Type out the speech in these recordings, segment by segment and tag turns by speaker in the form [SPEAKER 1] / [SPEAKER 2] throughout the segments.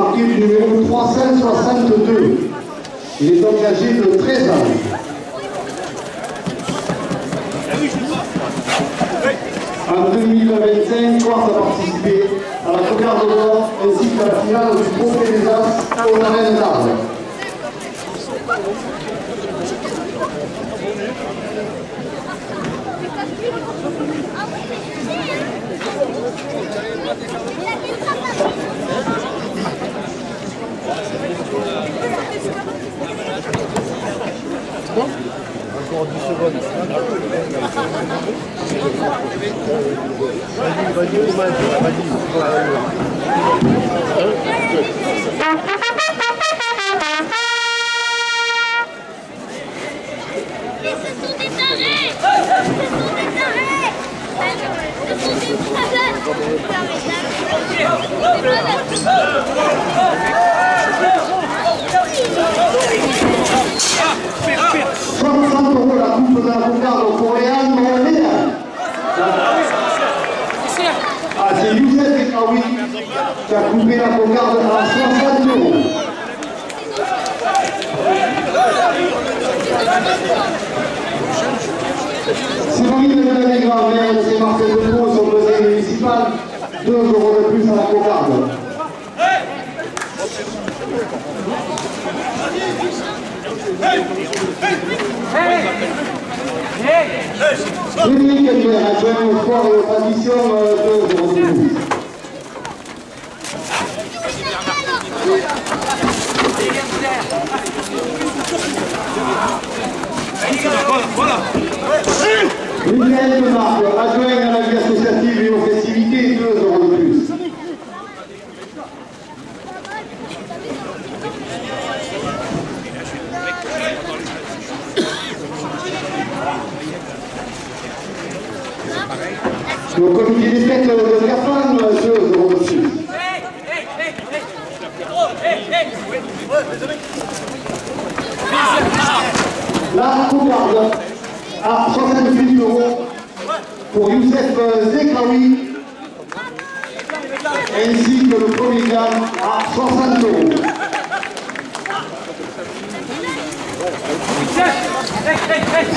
[SPEAKER 1] marqué du numéro 362. Il est engagé de 13 ans. En 2025, Corse a participé à la cocarde d'or ainsi qu'à la finale du Trophée des As au Arène d'Arles.
[SPEAKER 2] Encore 10 secondes.
[SPEAKER 1] La coupe de la cocarde coréenne montréal. Ah, c'est Youssef Ekaoui qui a coupé la cocarde à 60 €. Céline de la Negra, maire de Saint-Martin de Pau, son conseil municipal, 2 € de plus à la cocarde. Dominique Edouard, adjoint au sport et aux traditions, 2 € de plus. Michael Demarque, adjoint à la vie associative et aux festivités, 2 € de plus. Au comité des fêtes de Carfan, 2 € de plus. La cocarde à 68 € pour Youssef Zekaoui, ainsi que le premier gagne à 60 €.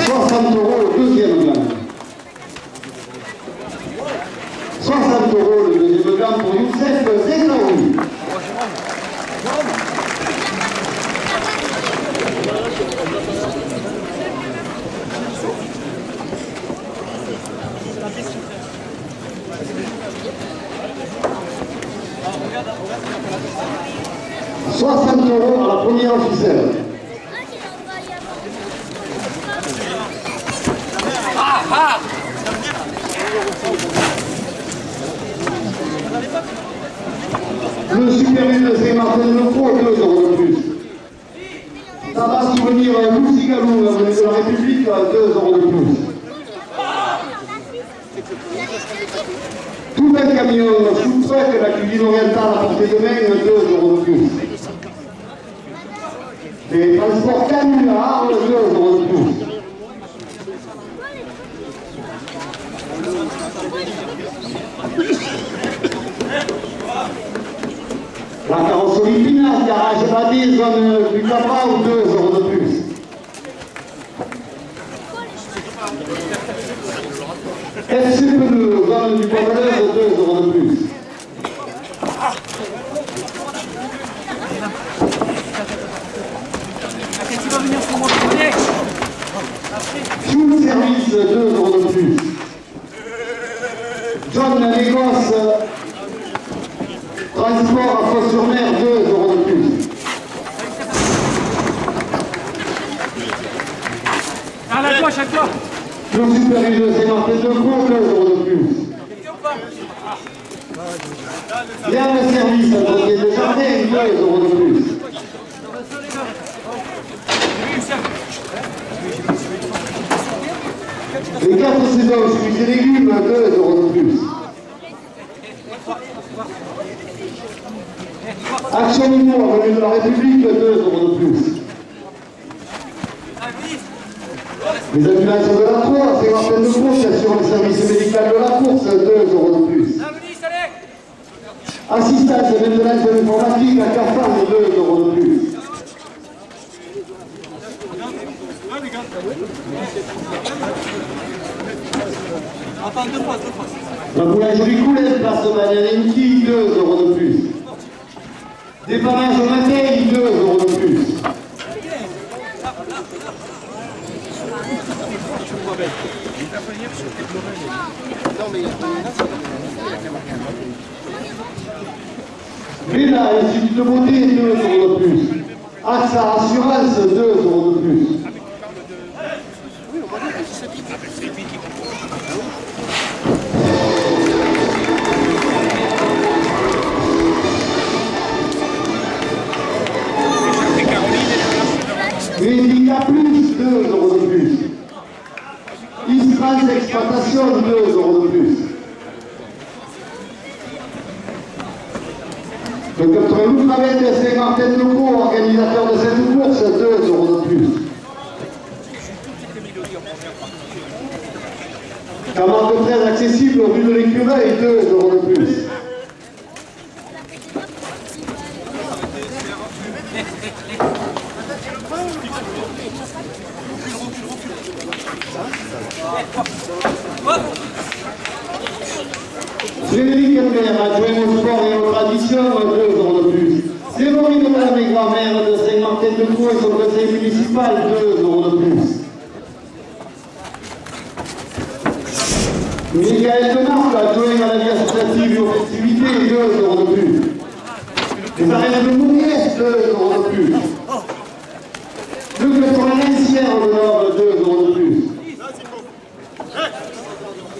[SPEAKER 1] 60 € le deuxième gagne. 60 € le deuxième gagne pour Youssef Zekaoui. « 60 € à la première officielle. Le Super U de Saint-Martin de Pau, 2 € de plus. Ça va souvenir Lucie Galou, la venue de la République, 2 € de plus. Tout un camion food truck, la cuisine orientale à portée de main, 2 € de plus. Les transports canulars, 2 € de plus. La carrosserie Pinasse, garage Badé, zone du Capa, 2 € de plus. FC Pneu, zone du Pomeleur, 2 € de plus. Full service, 2 € de plus. John Lagos, transport à Fos-sur-Mer, 2 € de plus.
[SPEAKER 3] À la gauche, à toi.
[SPEAKER 1] Le Super U de Saint-Martin de Pau, 2 € de plus. Bien le service à Droguer de Jardin, 2 € de plus. Les 4 saisons fruits et légumes, 2 € de plus. Action Mimo, avenue de la République, 2 € de plus. Les ambulanciers de la Croix, Saint-Martin de Pau, qui assurent le service médical de la course, 2 € de plus. Assistance et maintenance de l'informatique à Carrefour, 2 euros de plus. La boulangerie Coulet, place de Manialenki, 2 euros de plus. Dépannage au matin, 2 euros de plus. Béla, Institut de beauté, 2 euros de plus. AXA Assurance, 2 euros de plus. Medica Plus, 2 euros de plus. Istrans Exploitation, 2 euros de plus. Le 92 Travette et Saint-Martin de Cour, organisateur de cette course, 2 euros de plus. Camargue 13 accessible, rue de l'Écureuil, 2 euros de plus. Frédéric Elmer, adjoint au sport et aux traditions, 2 euros de plus. Séverine Madame et grand-mère de Saint-Martin-de-Croix et son conseil municipal, 2 euros de plus. Michael Demarque, adjoint à la vie associative et aux festivités, 2 euros de plus. Les arènes de Mouriès, 2 euros de plus. Le club pour l'Ancière au nord, 2 euros de plus.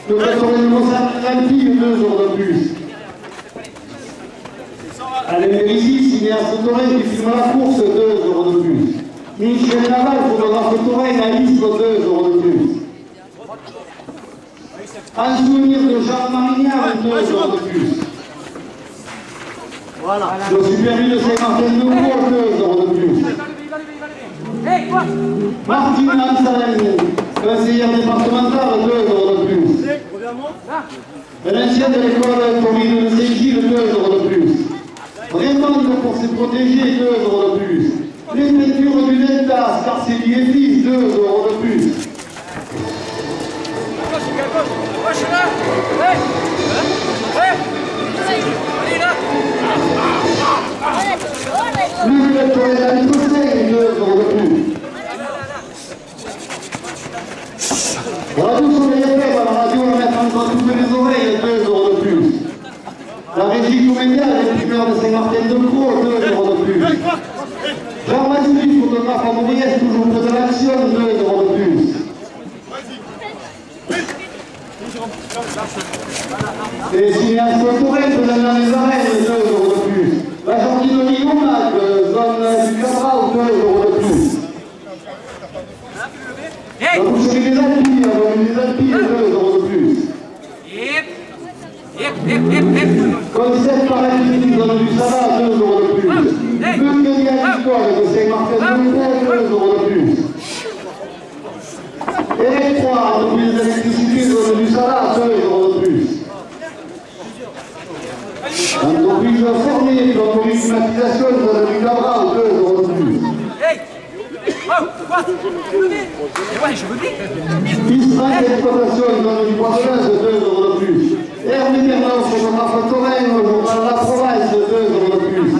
[SPEAKER 1] Le club pour le Mont-Saint-Alpine, 2 euros de plus. Alain Mérissi, cinéaste taurin qui filme la course, 2 euros de plus. Michel Naval, photographe taurin à Istres, 2 euros de plus. En souvenir de Jean Marignard, 2 euros de plus. Voilà. Le supervis de Saint-Martin-de-Croix, 2 euros de plus. Martine Ansalène, conseillère départementale, 2 euros de plus. L'ancien de l'école Corinne de Saint-Gilles, 2 euros de plus. Raymond pour se protéger, 2 euros de plus. Les peintures du Delta, Scarcelli et fils, 2 euros de plus. Le pour les amis Conseil, 2 euros de plus. Radio Soleil FM, la radio à mettre entre toutes les oreilles, 2 euros de plus. La régie commédiale, les primeurs de Saint-Martin-de-Croix, 2 euros de plus. Jean Massy, photographe à Mauriès, toujours près de l'action, 2 euros de plus. Et cinéaste Tourette, dans les arènes, 2 euros de plus. La jardinerie Monac, zone du Cabral, 2 euros de plus. La boucherie des Alpilles, des Alpilles, 2 euros de plus. Concept paralympique, zone du Salat, 2 euros de plus. Le médiatoire de Saint-Martin-de-Croix, 2 euros de plus. Electra, entreprise d'électricité, zone du Salat, 2 euros de plus. Entreprise formée, pour une climatisation, zone du Cabral, 2 euros de plus.
[SPEAKER 3] Ouais, je veux bien.
[SPEAKER 1] Israël d'exploitation, zone du Poids-de-Lens, 2 euros de plus. Hervé Bernard, photographe taurin, au journal La Province, 2 euros de plus.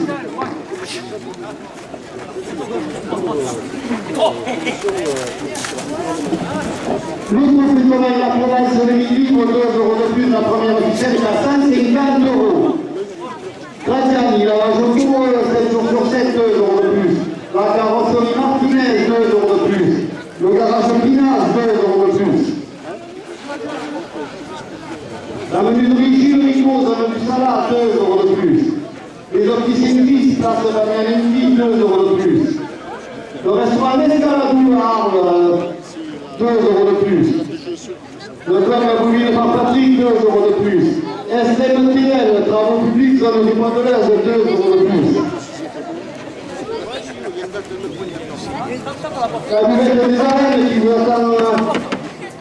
[SPEAKER 1] L'autre phénomène, La Province, le libre, 2 euros de plus. La première officielle est à 150 euros. Gratiani, la Rajon Tour, 7 jours sur 7, 2 euros de plus. La carrosserie Martinez, 2 euros de plus. Le garage Pinas, 2 euros de plus. La menuiserie Gilles Rigaud, zone du Salat, 2 euros de plus. Les officines Vis, place de Damianendi, 2 euros de plus. Le restaurant Escaladou à Arles, 2 euros de plus. Le club Bouville par Patrick, 2 euros de plus. SMTL, travaux publics, zone du Poids-de-Lens, 2 euros de plus. La buvette des arènes qui vous attend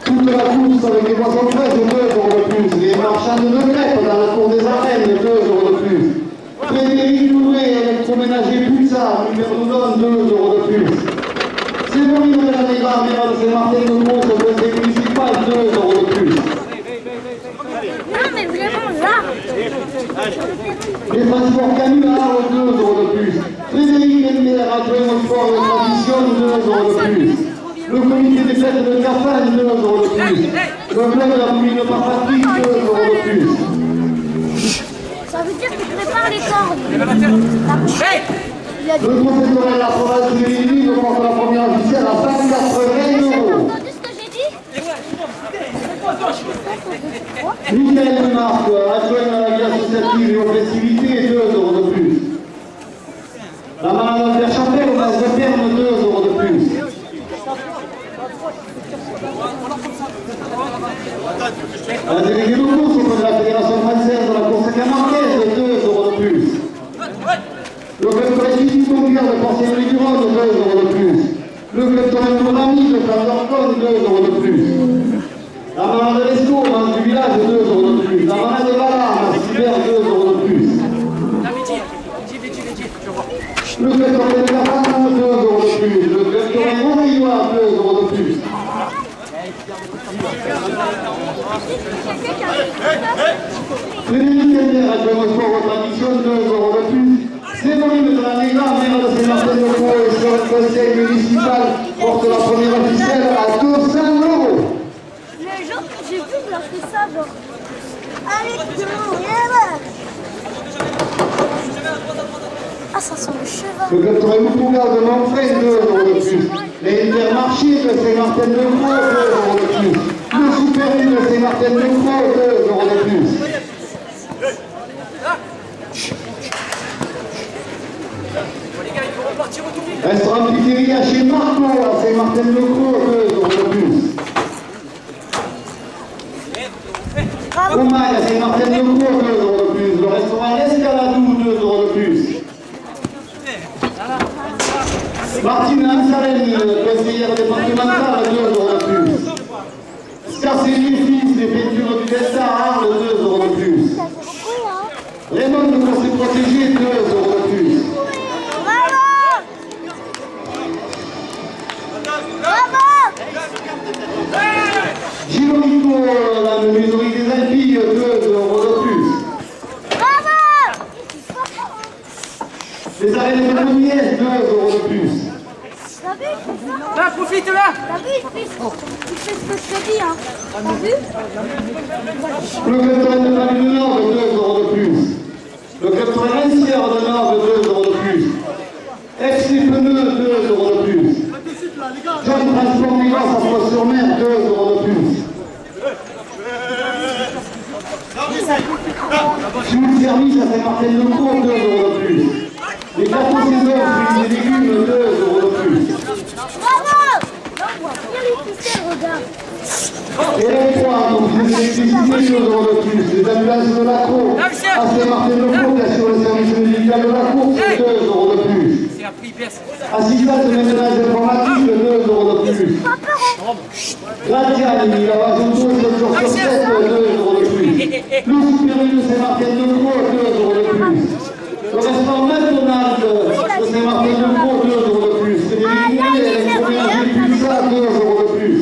[SPEAKER 1] toute la course avec les boissons fraîches, 2 euros de plus. Les marchands de crêpes dans la cour des arènes, 2 euros de plus. Frédéric Louvet, électroménager Pulsar, numéro 2, 2 euros de plus. Séverine de la Négra, maire de Saint-Martin de Gros, au conseil municipal, 2 euros de plus.
[SPEAKER 4] Non, mais vraiment là.
[SPEAKER 1] Les transports canulars, 2 euros de plus. Frédéric Lemaire, adjoint au sport de tradition, 2 euros de plus. Le comité des fêtes de Cafane, 2 euros de plus. Le club de la commune par Patrick, 2 euros de plus.
[SPEAKER 4] Ça veut dire qu'il prépare les cordes.
[SPEAKER 3] Hey!
[SPEAKER 1] Le professeur de la province de Lévis porte la première officielle à 180
[SPEAKER 4] T'as
[SPEAKER 1] euros.
[SPEAKER 4] entendu ce que j'ai dit?
[SPEAKER 1] Michael Marc, adjoint à la vie associative et aux festivités, 2 euros de plus. La malade Albert Chapelle, au Mas de Perme, 2 euros de plus. La déléguée de course auprès de la Fédération française de la course camarguaise, 2 euros de plus. Le club collectif mondial de Porcelaine du Rhône, 2 euros de plus. Le club torrent de Rami de Flandre-Cône, 2 euros de plus. La manade de l'Esco, dans du village, 2 euros de plus. La manade de Valard, à Cyber, 2 euros de plus. Le club torrent de Cafane, 2 euros de plus. Le club torrent de Montréal, 2 euros de plus. Frédéric Lemaire, adjoint au sport aux traditions, 2 euros de plus. Séverine de la Négra, maire de Saint-Martin-de-Gros et sur le conseil municipal, porte la première officielle à 200 euros.
[SPEAKER 4] Mais genre, j'ai vu, il a fait ça, genre. Allez, demain, ah, ça sent le cheval.
[SPEAKER 1] Le club Torrent Moutonga de Montfray, 2 euros de plus. Les Intermarchés de Saint-Martin-de-Gros, 2 euros de plus. Le Super U de Saint-Martin-de-Gros, 2 euros de plus.
[SPEAKER 3] Les gars, ils vont repartir au double.
[SPEAKER 1] Restaurant Pizzeria chez Marco à Saint-Martin-de-Gros, 2 euros de plus. Omaï à Saint-Martin-de-Gros, 2 euros de plus. Le restaurant L'Escaladou, 2 euros de plus. Martina Ansaleni, conseillère départementale, 2 euros de plus. Scarcelli et Fils, les peintures du Delta à Arles, 2 euros de plus. Raymond de Conseil Protégé, 2 euros de plus. Gilles Rico, la menuiserie des Alpilles, 2 euros de plus. Les arènes de Mouniès, 2 euros de plus.
[SPEAKER 4] T'as vu, il fait ça, hein?
[SPEAKER 3] Là, profite là!
[SPEAKER 4] T'as vu, il fait ce que je te dis, hein? T'as vu?
[SPEAKER 1] Le club Torrent de Paris du Nord, 2 euros de plus. Le club Torrent Lancière de Nord, 2 euros de plus. FC Pneus, 2 euros de plus. John Transport Migros à Fos-sur-Mer, 2 euros de plus. Fuel Service à Saint-Martin-de-Gros, 2 euros de plus. Les gâteaux saison, fruits et légumes, 2 euros de plus.
[SPEAKER 4] Bravo! Regarde les ficelles, regarde.
[SPEAKER 1] Et les trois, donc l'électricité, 2 euros de plus. Les ambulances de la cour à Saint-Martin-de-Gros, qui assure le service médical de la course, 2 euros de plus.
[SPEAKER 3] C'est un prix baisse.
[SPEAKER 1] Assistance de ménage informatique, 2 euros de plus. Gratiani, lavage auto, 7 jours sur 7, 2 euros de plus. Le Super U de Saint-Martin-de-Gros, 2 euros de plus. Le restaurant McDonald's de Saint-Martin-de-Gros, 2 euros de plus. Frédéric Louvet, électroménager Pulsar, 2 euros de plus.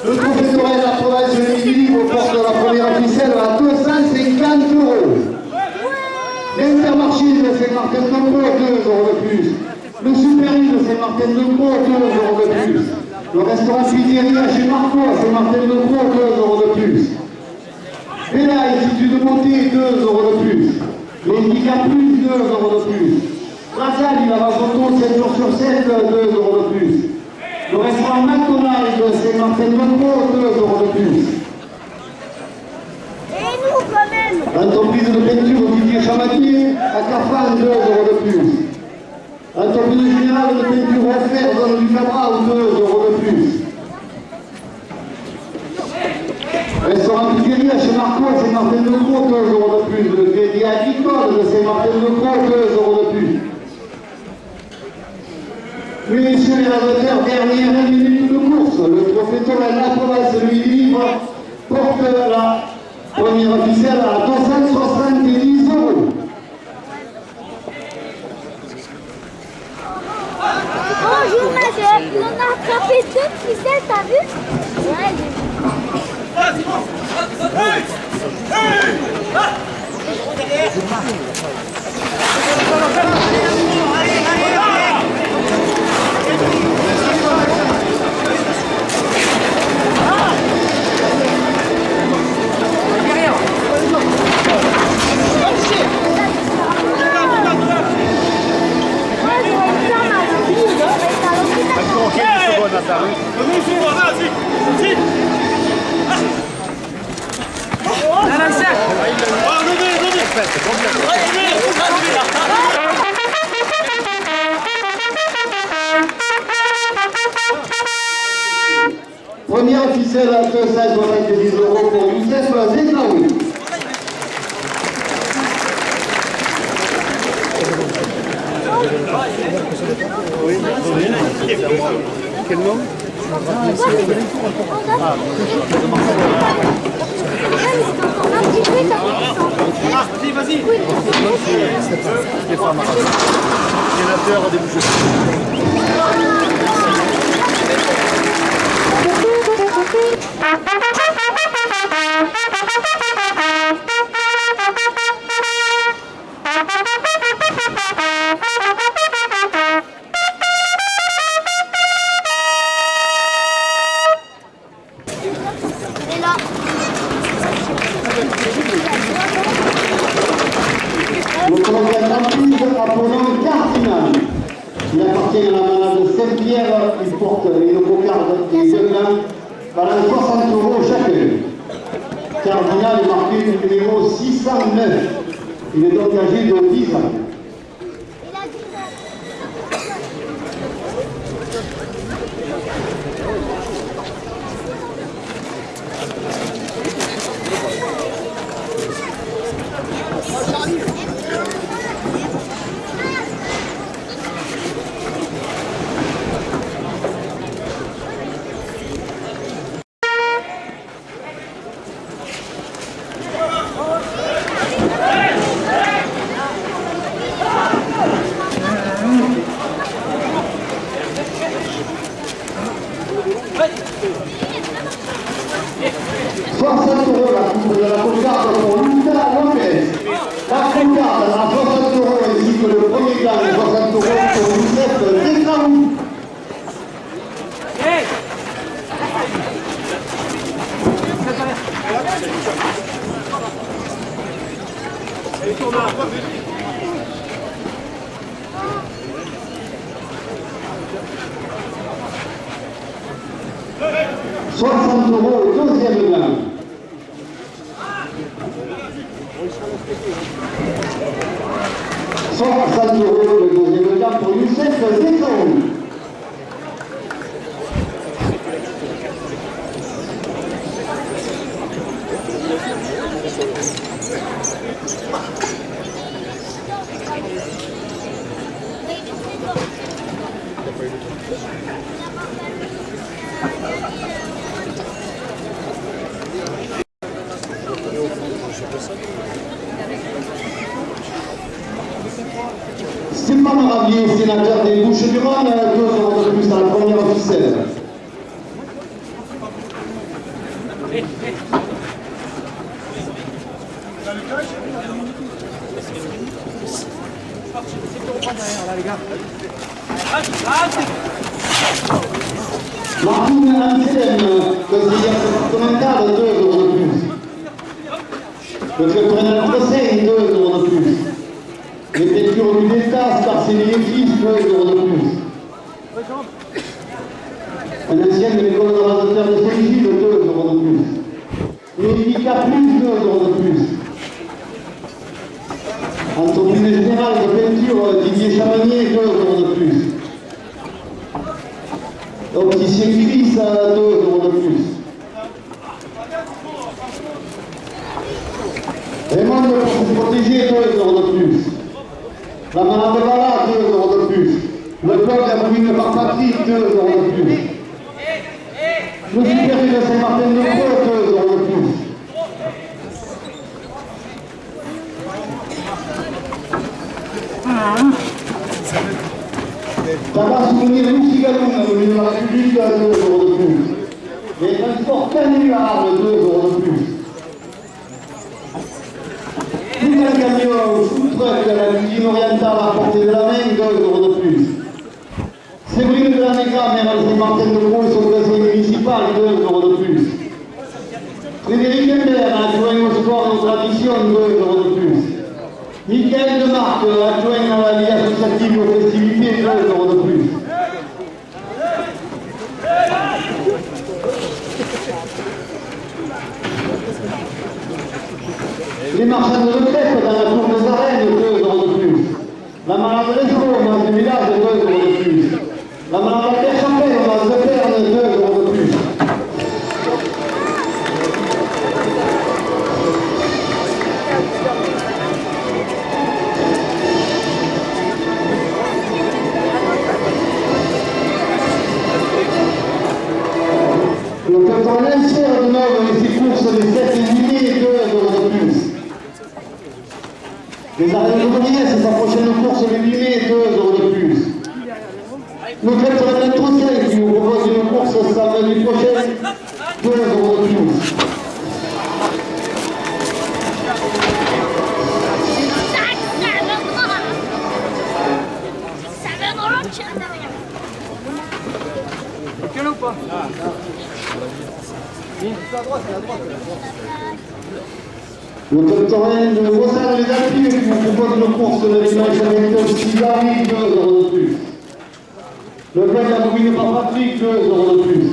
[SPEAKER 1] Le professeur de la province de Lévis porte la première officielle à 250 euros. L'Intermarché de Saint-Martin-de-Gros, 2 euros de plus. Le Super U de Saint-Martin-de-Gros, 2 euros de plus. Le restaurant Pizzeria chez Marco à Saint-Martin-de-Gros, 2 euros de plus. Et là, l'Institut de Montée, 2 euros de plus. L'Indica Plus, 2 euros de plus. La salle, il a auto 7 jours sur 7, 2 euros de plus. Le restaurant McDonald's de Saint-Martin-de-Gros, 2 euros de plus.
[SPEAKER 4] Et nous, quand même!
[SPEAKER 1] L'entreprise de peinture Didier Chamatier à Cafane, 2 euros de plus. L'entreprise générale de peinture offerte zone du Cabral, 2 euros de plus. Restaurant Pizzeria chez Marco à Saint-Martin-de-Gros, 2 euros de plus. Le crédit agricole de Saint-Martin-de-Gros, 2 euros de plus. Oui, messieurs les amateurs, dernière minute de course. Le trophée Torrent la province de Lévis porte la première officielle à 270 euros.
[SPEAKER 4] Bonjour, monsieur. On a attrapé 2 ficelles, t'as vu? Ouais, j'ai vu. Moi, j'aurais eu ça, ma fille, j'aurais été à l'hôpital.
[SPEAKER 2] Encore 15 secondes, Nathalie.
[SPEAKER 1] Première ficelle à 270 € pour Youssef Zeznaoui.
[SPEAKER 2] Quel nom?
[SPEAKER 3] Vas-y.
[SPEAKER 2] Stéphane Martin. Sénateur des Bouches.
[SPEAKER 4] Et là.
[SPEAKER 1] Le colonel Baptiste a pour nom Cardinal. Il appartient à la manade de Saint-Pierre. Il porte une cocarde et deux mains, valent 60 € chacun. Cardinal est marqué du numéro 609. Il est donc âgé de 10 ans.
[SPEAKER 4] Il a 10 ans.
[SPEAKER 1] 60 € la coupe de la cocarde pour Lucas Lopez. La cocarde à 60 € ainsi que le premier gars à 60 € pour Youssef Zeznaoui.
[SPEAKER 3] Hey.
[SPEAKER 1] 60 € au deuxième main. €, le deuxième gain pour Youssef Zeznaoui. Stéphane Ravier, sénateur des Bouches-du-Rhône, 2 € de plus à la première ficelle. Martine Anselm, conseillère départementale, 2 € de plus. Le lieutenant Conseil, 2 € de plus. Les pétures du d'État, Sparcelier Fils, 2 € de plus. Un ancien de l'école de l'ordinateur de Saint-Gilles, 2 € de plus. L'Édica plus, 2 € de plus. Entreprise générale de peinture, Didier Chamanier, 2 € de plus. Opticien Fils, 2 € de plus. Raymond de se protéger, 2 € de plus. La malade de Bala, 2 € de plus. Le bloc à Brune par Patrick, 2 € de plus. Le supérieur de Saint-Martin-de-Croix, 2 € de plus. Tabac souvenir Louis-Gallon, avenue de la République, 2 euros de plus. Les transports canulars, 2 euros de plus. Tout un camion food truck à la cuisine orientale à portée de la main, 2 euros de plus. Séverine de la Négra, maire de Saint-Martin-de-Croix, sur le conseil municipal, 2 euros de plus. Frédéric Hembert, adjoint au sport et aux traditions, 2 euros de plus. Michael Demarque, adjoint à la vie associative et aux festivités, 2 euros de plus. Les marchands de crêpes dans la cour des arènes, 2 euros de plus. La malade restaurant dans le village, 2 euros de plus. La malade à Terre Champagne dans le Perne, 2 euros de plus. Le canton Lincière de Neuve et ses courses des 7 et 8 mai, 2 euros de plus. Les arènes de Brunier, c'est sa prochaine course le 8 mai, 2 euros de plus. Le canton Lentrocel qui vous propose une course samedi prochain, 2 euros de plus.
[SPEAKER 3] Quel ou pas
[SPEAKER 1] Le canton de Rossard les Alpines qui vous propose une course le dimanche 29 6 2 euros de plus. Le bled abouminé par Patrick, 2 euros de plus.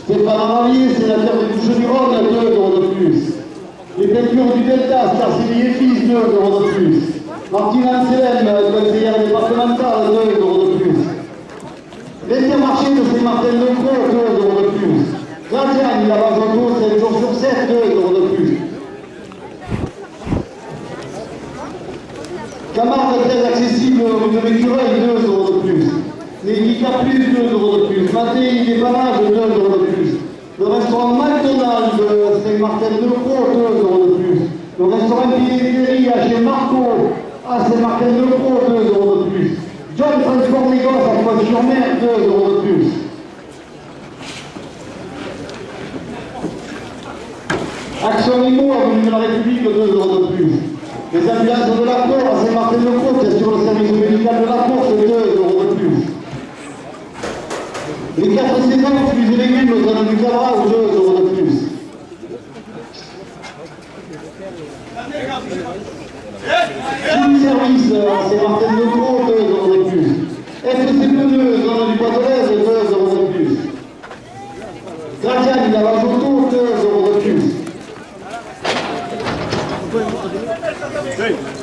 [SPEAKER 1] Stéphane Ravier, sénateur des Bouches-du-Rhône, 2 euros de plus. Les peintures du Delta, Starceli et Fils, 2 euros de plus. Martine Anselm, conseillère départementale, 2 euros de plus. L'Intermarché de Saint-Martin-de-Croix, 2 euros de plus. Gradiane, la base auto, 7 jours sur 7, 2 euros de plus. Camargue très accessible, rue de Mécureuil, 2 euros de plus. Les Plus, 2 euros de plus. Matéi, des Banages, 2 euros de plus. Le restaurant McDonald's de Saint-Martin-de-Croix, 2 euros de plus. Le restaurant Pinéterie à chez Marco à Saint-Martin-de-Croix, 2 euros de plus. John Transport Négoce à Pointe-sur-Mer, 2 euros de plus. Action Imo, avenue de la République, 2 euros de plus. Les ambulances de la Cour à Saint-Martin-de-Croix, sur le service médical de la Cour, 2 euros de plus. Les 4 saisons, fruits et légumes, aux zones du Cabral, 2 euros de plus. Tout service à Saint-Martin-de-Croix, 2 euros de plus. FC Pneus, zone du Bois-de-Lez, 2 euros de plus. Gradiane, la base auto, 2 euros de plus.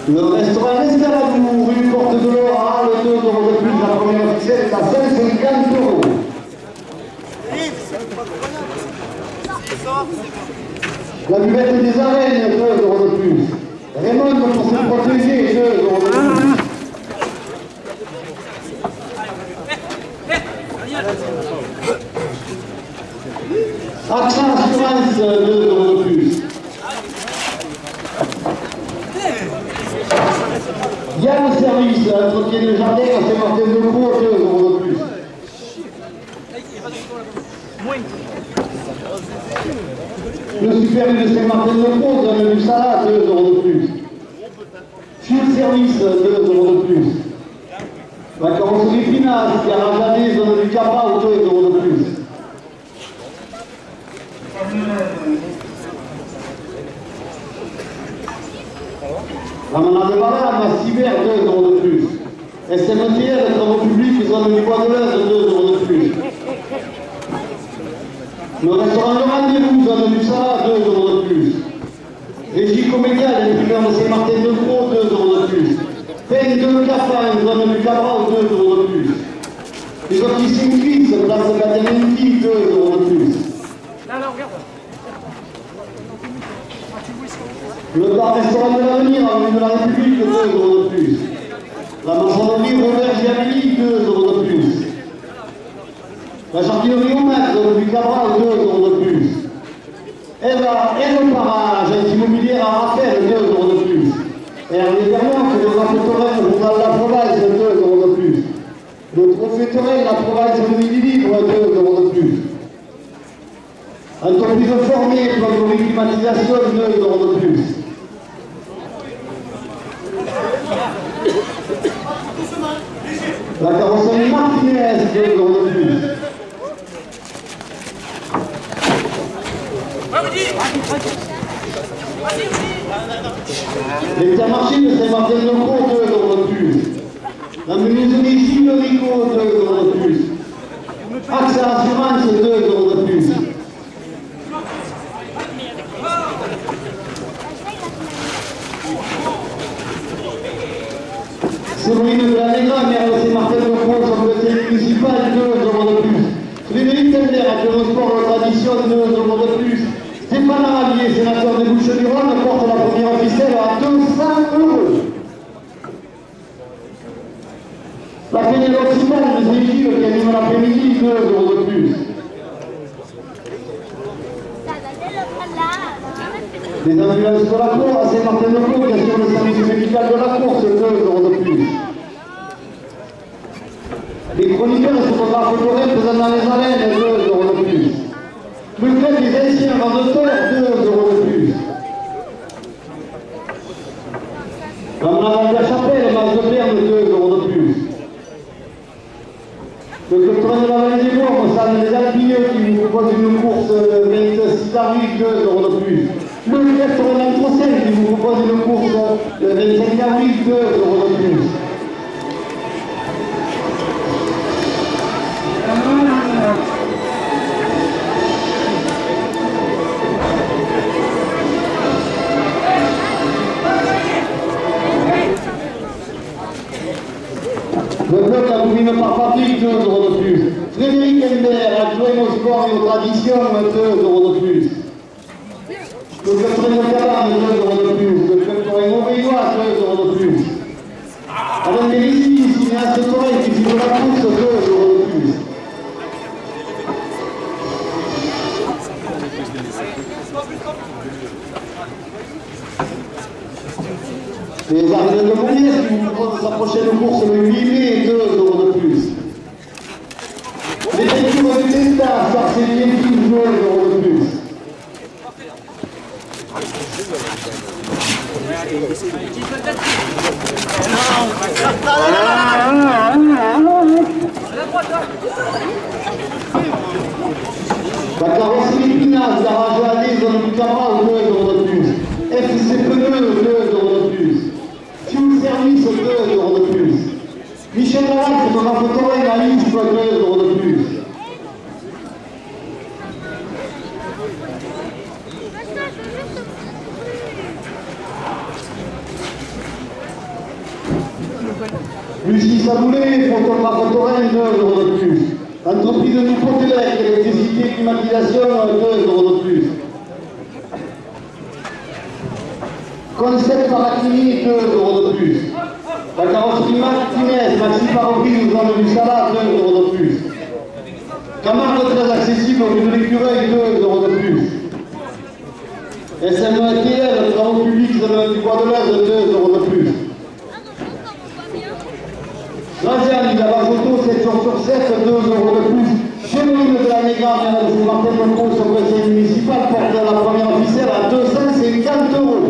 [SPEAKER 1] Le restaurant Escaladou, rue Porte de l'Or, 2 euros de plus. La première officielle est à 150 euros. La buvette des arènes, 2 euros de plus. Raymond pour se protéger, 2 euros de plus. Accent Assurance, 2 euros de plus. Yann Service, entretien de jardin à Saint-Martin-de-Croix, 2 euros de plus. Le super U de Saint-Martin-de-Croix, zone du Salat, 2 euros de plus. Fuel Service, 2 euros de plus. La carrosserie Finance, garage AD, zone du Cabral, 2 euros de plus. La manade de Valade, la Cyber, 2 euros de plus. SMTL, travaux publics, zone du Bois-de-Lez, 2 euros de plus. Le restaurant Le Rendez-vous, zone du Salat, 2 euros de plus. Régie Comédiale, imprimeur de Saint-Martin-de-Croix, 2 euros de plus. Peine de Cafin, zone du Cabral, 2 euros de plus. Les officines Fils, place Gadementi, 2 euros de plus.
[SPEAKER 3] Là, regarde.
[SPEAKER 1] Le bar-restaurant de l'Avenir, avenue de la République, 2 euros de plus. La maçonnerie Robert Giavelli, 2 euros de plus. La jardinerie au maître, zone du Cabral, 2 euros de plus. Et le parage immobilier à Raphaël, 2 euros de plus. Et Hervé Vernon, que le rapporteur de la province, 2 euros de plus. Le trophée Torel, la province de Midi-Libre, 2 euros de plus. Entreprise formée pour la climatisation, 2 euros de plus. La carrosserie Martinez, 2 euros de plus. Les Intermarchés de Saint-Martin-de-Croix, 2 euros de plus. La menuiserie Gilles-Rico, 2 euros de plus. AXA Assurance, 2 euros de plus. Séverine de la Négra, maire de Saint-Martin-de-Croix, sur le conseil municipal, 2 euros de plus. Frédéric Tender, acteur de sport de tradition, 2 euros de plus. Stéphane Aralier, sénateur des Bouches-du-Rhône, porte la première ficelle à 200 euros. La Pénélope Simone de Zéphir qui anime l'après-midi, 2 euros de plus. Les ambulances de la cour à Saint-Martin-de-Croix qui assurent le service médical de la course, 2 euros de plus. Les chroniqueurs et photographes locaux présents dans les arènes, 2 euros de plus. Le club des anciens vendeurs, 2 euros de plus. L'embrasage de la chapelle, match de Berne, 2 euros de plus. Le club de la vallée des Bourgs, au stade des Alpilleux, qui vous propose une course 26 avril, 2 euros de plus. Le club de Trocel, qui vous propose une course 25 avril, 2 euros de plus. Le club la Bourrine par Patrick, 2 euros de plus. Frédéric Hembert, adjoint au sport et aux traditions, 2 euros de plus. Le club de Cabane, 2 euros de plus. Le club de Montbélois, 2 euros de plus. Alain Mélissi, cinéaste Torel, qui suit de la course, 2 euros de plus. Les Ardennes de Mouniès qui vous proposent sa prochaine course le 8 mai, 2 euros de plus. Les lectures du Testa, Sarcélier, 12 euros de plus. La carrosserie Pinas, garage à Nice, dans le Cabral, 2 euros de plus. FC Pneus, 2 euros de plus. Fuel Service, 2 euros de plus. Michel Lalac, photographe Torel à Nice, 2 euros de plus. Lucie Saboulet, photographe Torel, 2 euros de plus. Entreprise de Nicotelec, électricité, climatisation, 2 euros de plus. Concept par la clinique, 2 euros de plus. La carrosserie Martinez, Maxi Parobis, nous en du Salat, 2 euros de plus. Camargue très accessible au lieu de l'écureuil, 2 euros de plus. SMETL, travaux publics du Bois de l'Aise, 2 euros de plus. Razian, la base auto, 7 jours sur 7, 2 euros de plus. Chemeline de la Négra, maire de Saint-Martin-de-Croix, sur le conseil municipal, porte la première ficelle à 250 euros.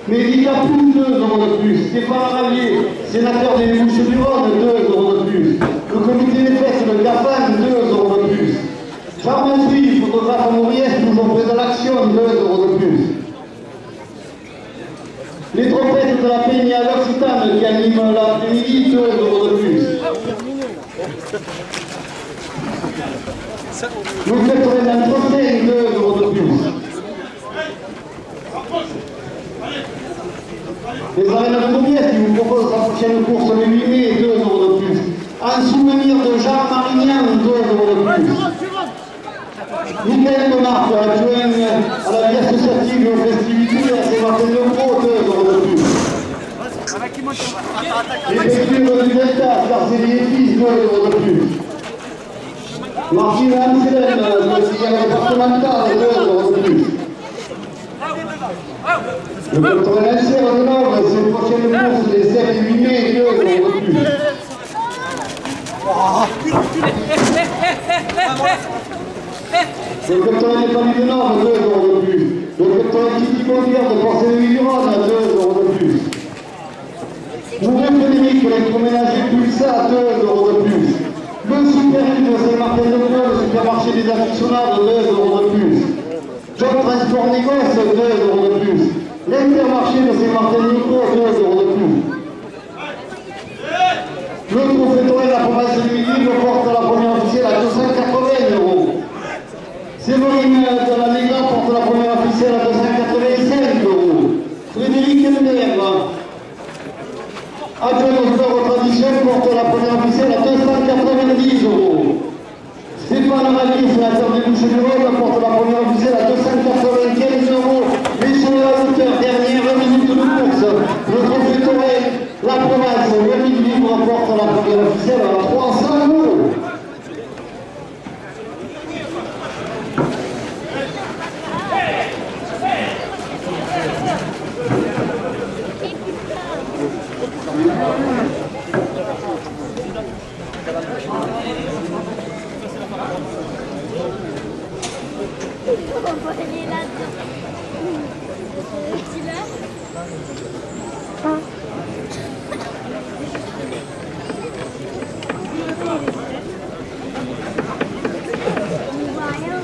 [SPEAKER 1] Médica plus, 2 euros de plus. Stéphane Aralier, sénateur des Bouches-du-Rhône, 2 euros de plus. Le comité des fesses, le GAFAN, 2 euros de plus. Charles Suisse, photographe à Mauriès, toujours présent à l'action, 2 euros de plus. Les trompettes de la Peña à l'Occitane qui animent l'après-midi, 2 euros de plus. Le club de l'entretien, 2 euros de plus. Les arènes de Mouriès qui vous proposent la prochaine course le 8 mai, 2 euros de plus. En souvenir de Jean Marignan, 2 euros de plus. Michael Monarque, adjoint à la vie associative et aux festivités à Saint-Martin-de-Croix, 2 euros de plus. Les lectures du Delta, Sarcélier Fils, 2 euros de plus. Martine Anselme, le cigare départemental, 2 euros de plus. Le contrôle insère de l'ordre, c'est une prochaine course les 7 et 8 mai, 2 euros de plus. Le capitaine Établi de Nord, 2 euros de plus. Le capitaine Titi Bondière de Porcelaine-Vigneronne, 2 euros de plus. Mouret Frédéric, électroménager Pulsar, 2 euros de plus. Le Super-U de Saint-Martin-de-Preux, le supermarché des aficionados, 2 euros de plus. Job Transport Négoce, 2 euros de plus. L'Intermarché de Saint-Martin-de-Preux, 2 euros de plus. Le trophée de la province du Midi le porte à la première officielle à 280 euros. Séverine de la Négra porte la première officielle à 285 euros. Frédéric Elmer, adjoint au sport aux traditions, porte la première officielle à 290 euros. Stéphane Magui, sénateur des Bouches-du-Rhône, porte la première officielle à 295 euros. Mais sur la hauteur, dernière minute de course, le trophée Torel, la province, le midi libre, porte la première officielle à 300 euros.
[SPEAKER 4] On va aller là-dedans. Tu l'as? On voit rien.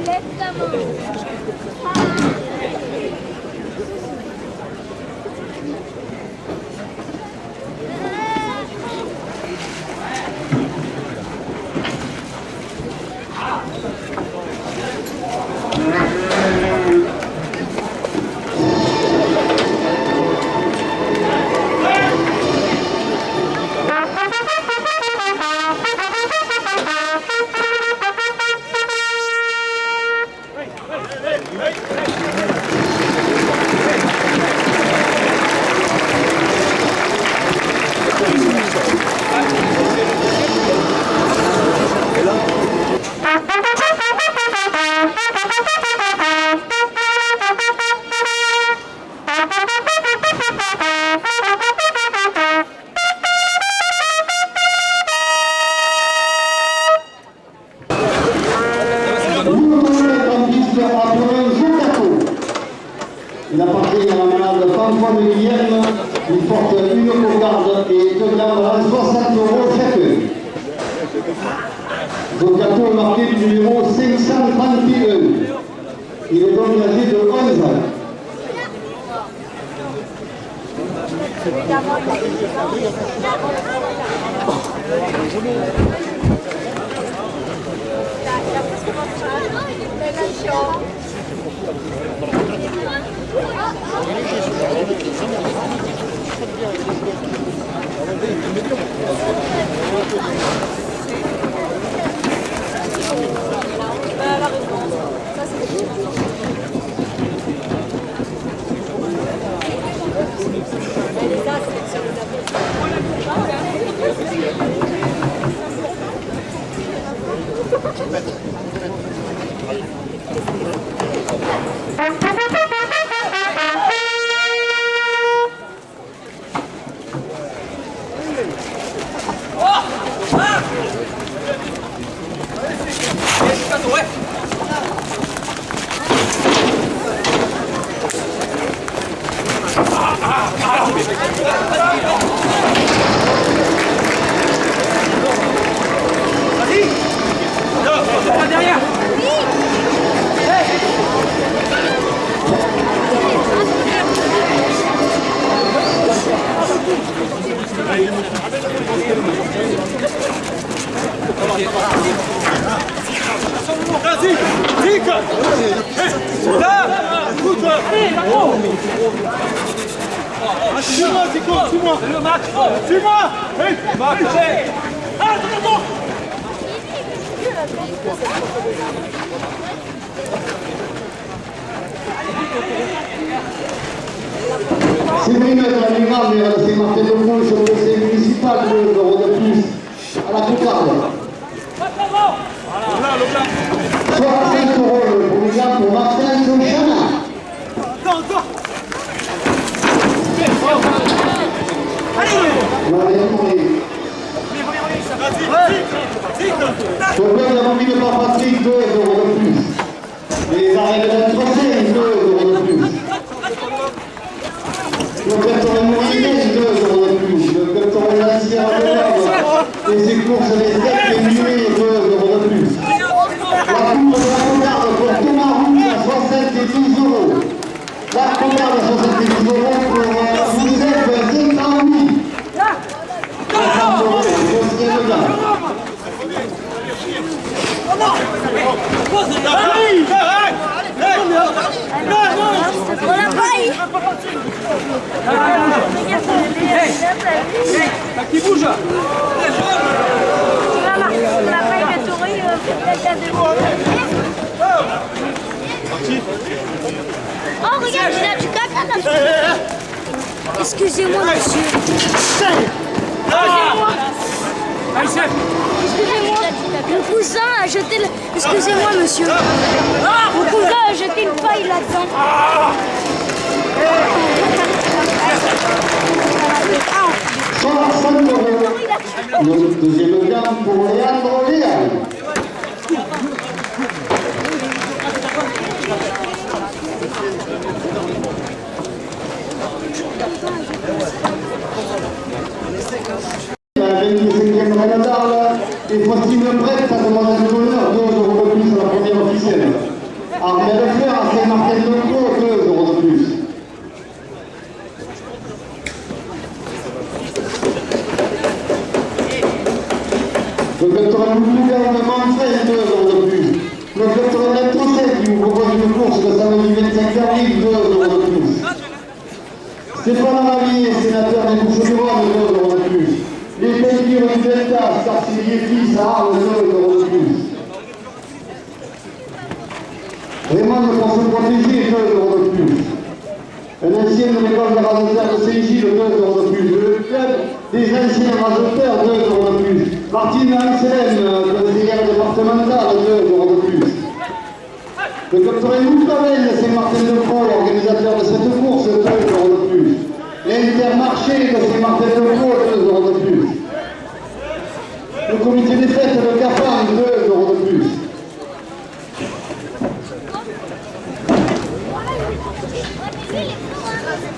[SPEAKER 4] Lève ta main.
[SPEAKER 1] Il appartient à la malade François de Guillerme. Il porte une cocarde et 2 grammes à 60 euros chacun. Le gâteau est marqué du numéro 531. Il est donc âgé de 11 ans.
[SPEAKER 3] Suis-moi, Zico, suis-moi. C'est le match. Suis-moi.
[SPEAKER 1] Séverine de la Négra, mais c'est marqué de plus sur le conseil municipal, 2 euros de plus à la cocarde. 65 euros pour les gars pour Martin Chana.
[SPEAKER 3] Attends.
[SPEAKER 1] Les arrêts de la troisième, 2 euros de plus. Le Capitaine Mourine, 2 euros de plus. Le Capitaine de la Sierra de l'Orbe et ses courses les steaks et muets, 2 euros de plus. La coupe de la cocarde pour Thomas Roux à 72 euros. La cocarde à 72 euros pour Youssef Zinkaoui.
[SPEAKER 4] On l'a pas eu.
[SPEAKER 3] Qui bouge?
[SPEAKER 4] Tu vas marquer, on l'a pas eu le touring, peut-être à 2 mois. Oh, regarde, il a du caca là. Excusez-moi, monsieur. Excusez-moi. Excusez-moi. Mon cousin a jeté le... Excusez-moi, monsieur. Mon cousin a jeté une paille là-dedans.
[SPEAKER 1] Le deuxième gamme pour Léandre Léal. La 25e Renadar et Faustine Brett, ça demande un honneur, 2 euros de plus à la première officielle. Armée de Fer à Saint-Martin-de-Croix, 2 euros de plus. Le docteur Louga de Manfred, 2 euros de plus. Le docteur Latosset qui vous propose une course le samedi 25 avril, 2 euros de plus. Stéphane Ravier, sénateur des Bouches-du-Rhône, 2 euros de plus. Les Pelletiers du Delta, Sarcilier fils à Arles, 2 euros de plus. Raymond pour se protéger, 2 euros de plus. Un ancien de l'école de rasoteurs de Saint-Gilles, 2 euros de plus. Le club des anciens rasoteurs, 2 euros de plus. Martine Anselme, conseillère départementale, 2 euros de plus. Le capitaine Moutravel de Saint-Martin-de-Croix, organisateur de cette course, 2 euros de plus. L'Intermarché de Saint-Martin-de-Croix, 2 euros de plus. Le comité des fêtes de Cafan, 2 euros de plus.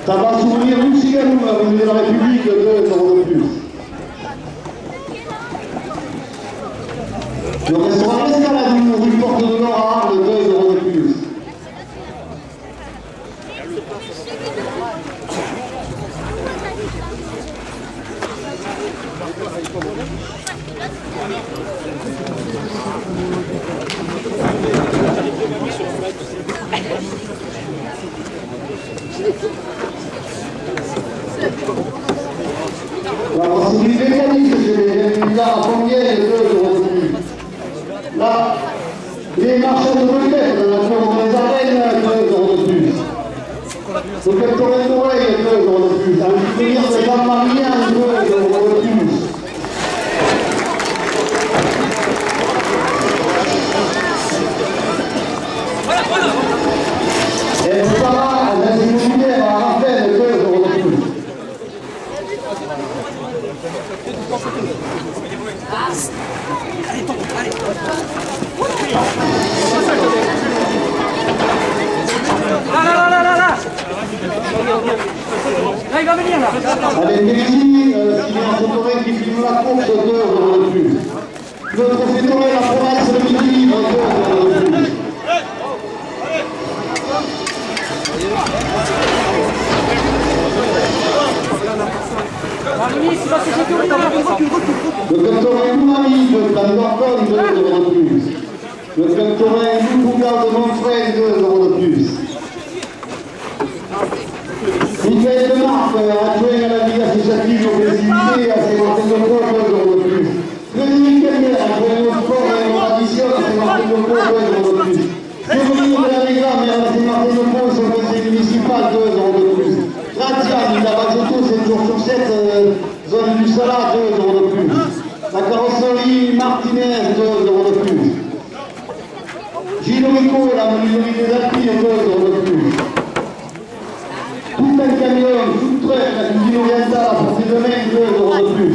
[SPEAKER 1] Tabac Souvenir Roussigalou, venu de la République, 2 euros de plus. Le restaurant Escaladou, rue Porte de Nord à Arles, 2 euros de plus. La possibilité mécanique, c'est les milliards à combien de 2 euros de plus. Là, les marchands de moquettes dans la cour des arènes, 2 euros de plus. Le pectoral d'oreille, 2 euros de plus. Un souvenir de Jean-Marien, 2 euros de plus. Et le parent, un immobilière à Raphaël, 2 euros de plus.
[SPEAKER 3] Là, il va venir là.
[SPEAKER 1] Allez, Mélis, Sylvain Sautoré qui filme la course, 2 euros de plus. Notre Fétoré, la province de Midi, 2 euros de plus. Le docteur Moumani de Plantorcon, 2 euros de plus. Le docteur Moukouga de Montfred, 2 euros de plus. Michael Demarque, adjoint à la vie associative aux festivités, à Saint-Martin-de-Croix, 2 euros de plus. Frédéric Kelmer, adjoint au sport et aux traditions, à Saint-Martin-de-Croix, 2 euros de plus. Février de la Réglame, à Saint-Martin-de-Croix, son conseil municipal, 2 euros de plus. Gratian, la Bajoto, 7 jours sur 7, zone du Salat, 2 euros de plus. La carrosserie Martinez, 2 euros de plus. Gilles Rico, la menuiserie des Alpines, 2 euros de plus. Tout un camion, tout truck, la cuisine orientale, à portée de main, 2 euros de plus.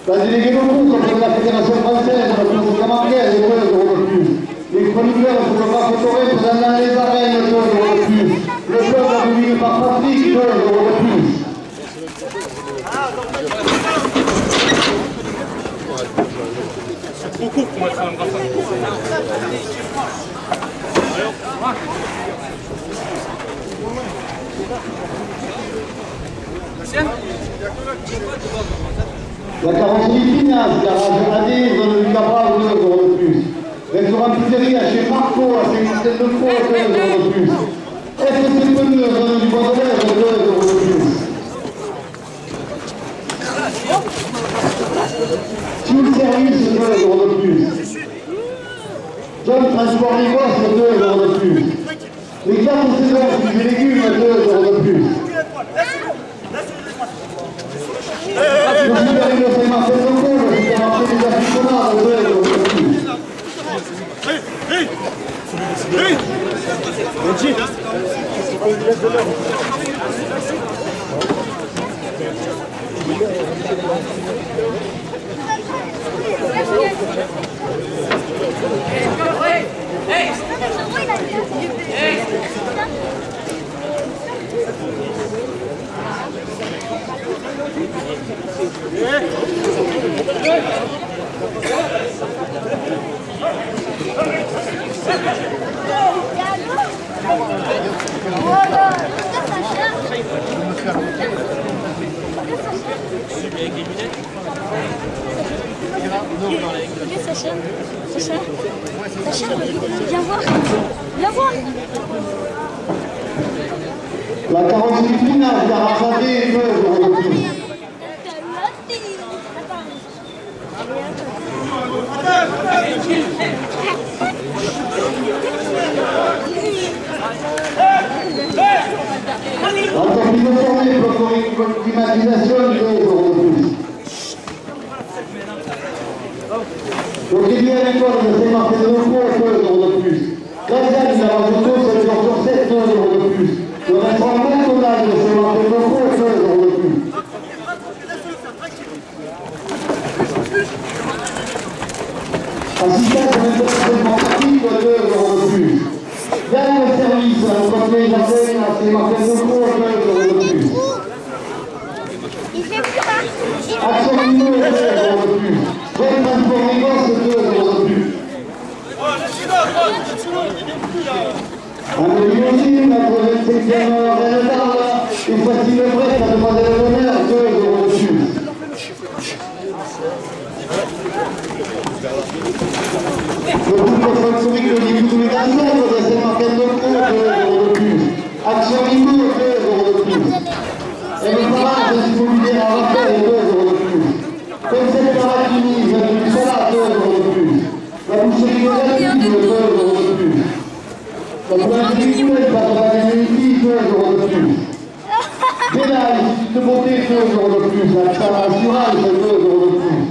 [SPEAKER 1] La déléguée de course auprès de la Fédération française, la course camarguaise, 2 euros de plus. Les chroniqueurs ne sont pas photographes pour aller les arènes, 2 euros de plus. Le club a dominé par Patrick, 2 euros de plus.
[SPEAKER 3] C'est trop court pour mettre un brassard.
[SPEAKER 1] La carrosserie Pinas, garage AD, zone du Cabral, 2 euros de plus. Restaurant pizzeria chez Marco, à 50 de Pau, 2 euros de plus. FSC Pneu, zone du Bordelais, 2 euros de plus. Fuel Service, 2 euros de plus. John Transport Rigos, 2 euros de plus. Les 4 saisons des légumes, 2 euros de plus. Le supermarché de Saint-Martin de Pau, le supermarché des Affichonnards, 2 euros de plus.
[SPEAKER 4] Sacha, viens voir. Viens voir.
[SPEAKER 1] La carrosserie Pinas, garage AD, 2 euros de plus. L'entreprise de tournée pour climatisation, 2 euros de plus. Le crédit agricole de Saint-Martin de Pau, 2 euros de plus. Gazelle, la Rajoto, 7 jours sur 7, 2 euros de plus. Le restaurant McDonald's de Saint-Martin de Pau, 2 euros de plus. Assistance à l'interprétation pratique, 2 euros de plus. Dernier service à l'entreprise d'Athènes à Saint-Martin de Pau, 2 euros de plus.
[SPEAKER 4] Il fait quoi?
[SPEAKER 1] Action Mino, 2 euros de plus. Jeune Transport Rigos, 2 euros de plus. Amélie, notre 25e Renard, une facile prête à Demoiselle d'honneur, 2 euros de plus. Le couple folklorique de Diboutou et d'Anzèbre de Saint-Martin de Pau, 2 euros de plus. Action Mino, 2 euros de plus. Et le parade de l'immobilier à Raphaël, 2 euros de plus. Concept Paradini, du salade, 2 euros de plus. La boucherie de 2 euros de plus. La boulangerie Poulet, patronat des Mélodie, 2 euros de plus. Pénal, de beauté, 2 euros de plus. Assurance, 2 euros de plus.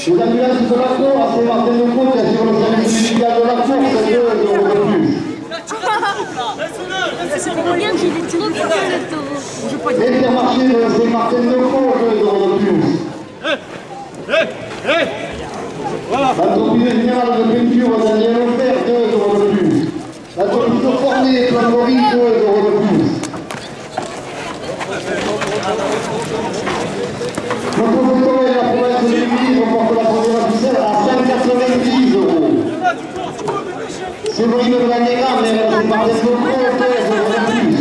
[SPEAKER 1] Les ambulances de la Cour à Saint-Martin de Pau, qui assurent le service médical de la course, 2 euros de plus.
[SPEAKER 4] Regarde, il est trop petit le taureau.
[SPEAKER 1] L'intermarché de Saint-Martin de Pau, 2 euros de plus. L'entreprise générale de peinture Daniel Offert, 2 euros de plus. L'entreprise de Fournier, Plangorie, 2 euros de plus. Notre photo et la province de l'Église remporte la première officielle à 190 euros. Séverine de la Négra, mais c'est par des locaux, 2 euros de plus.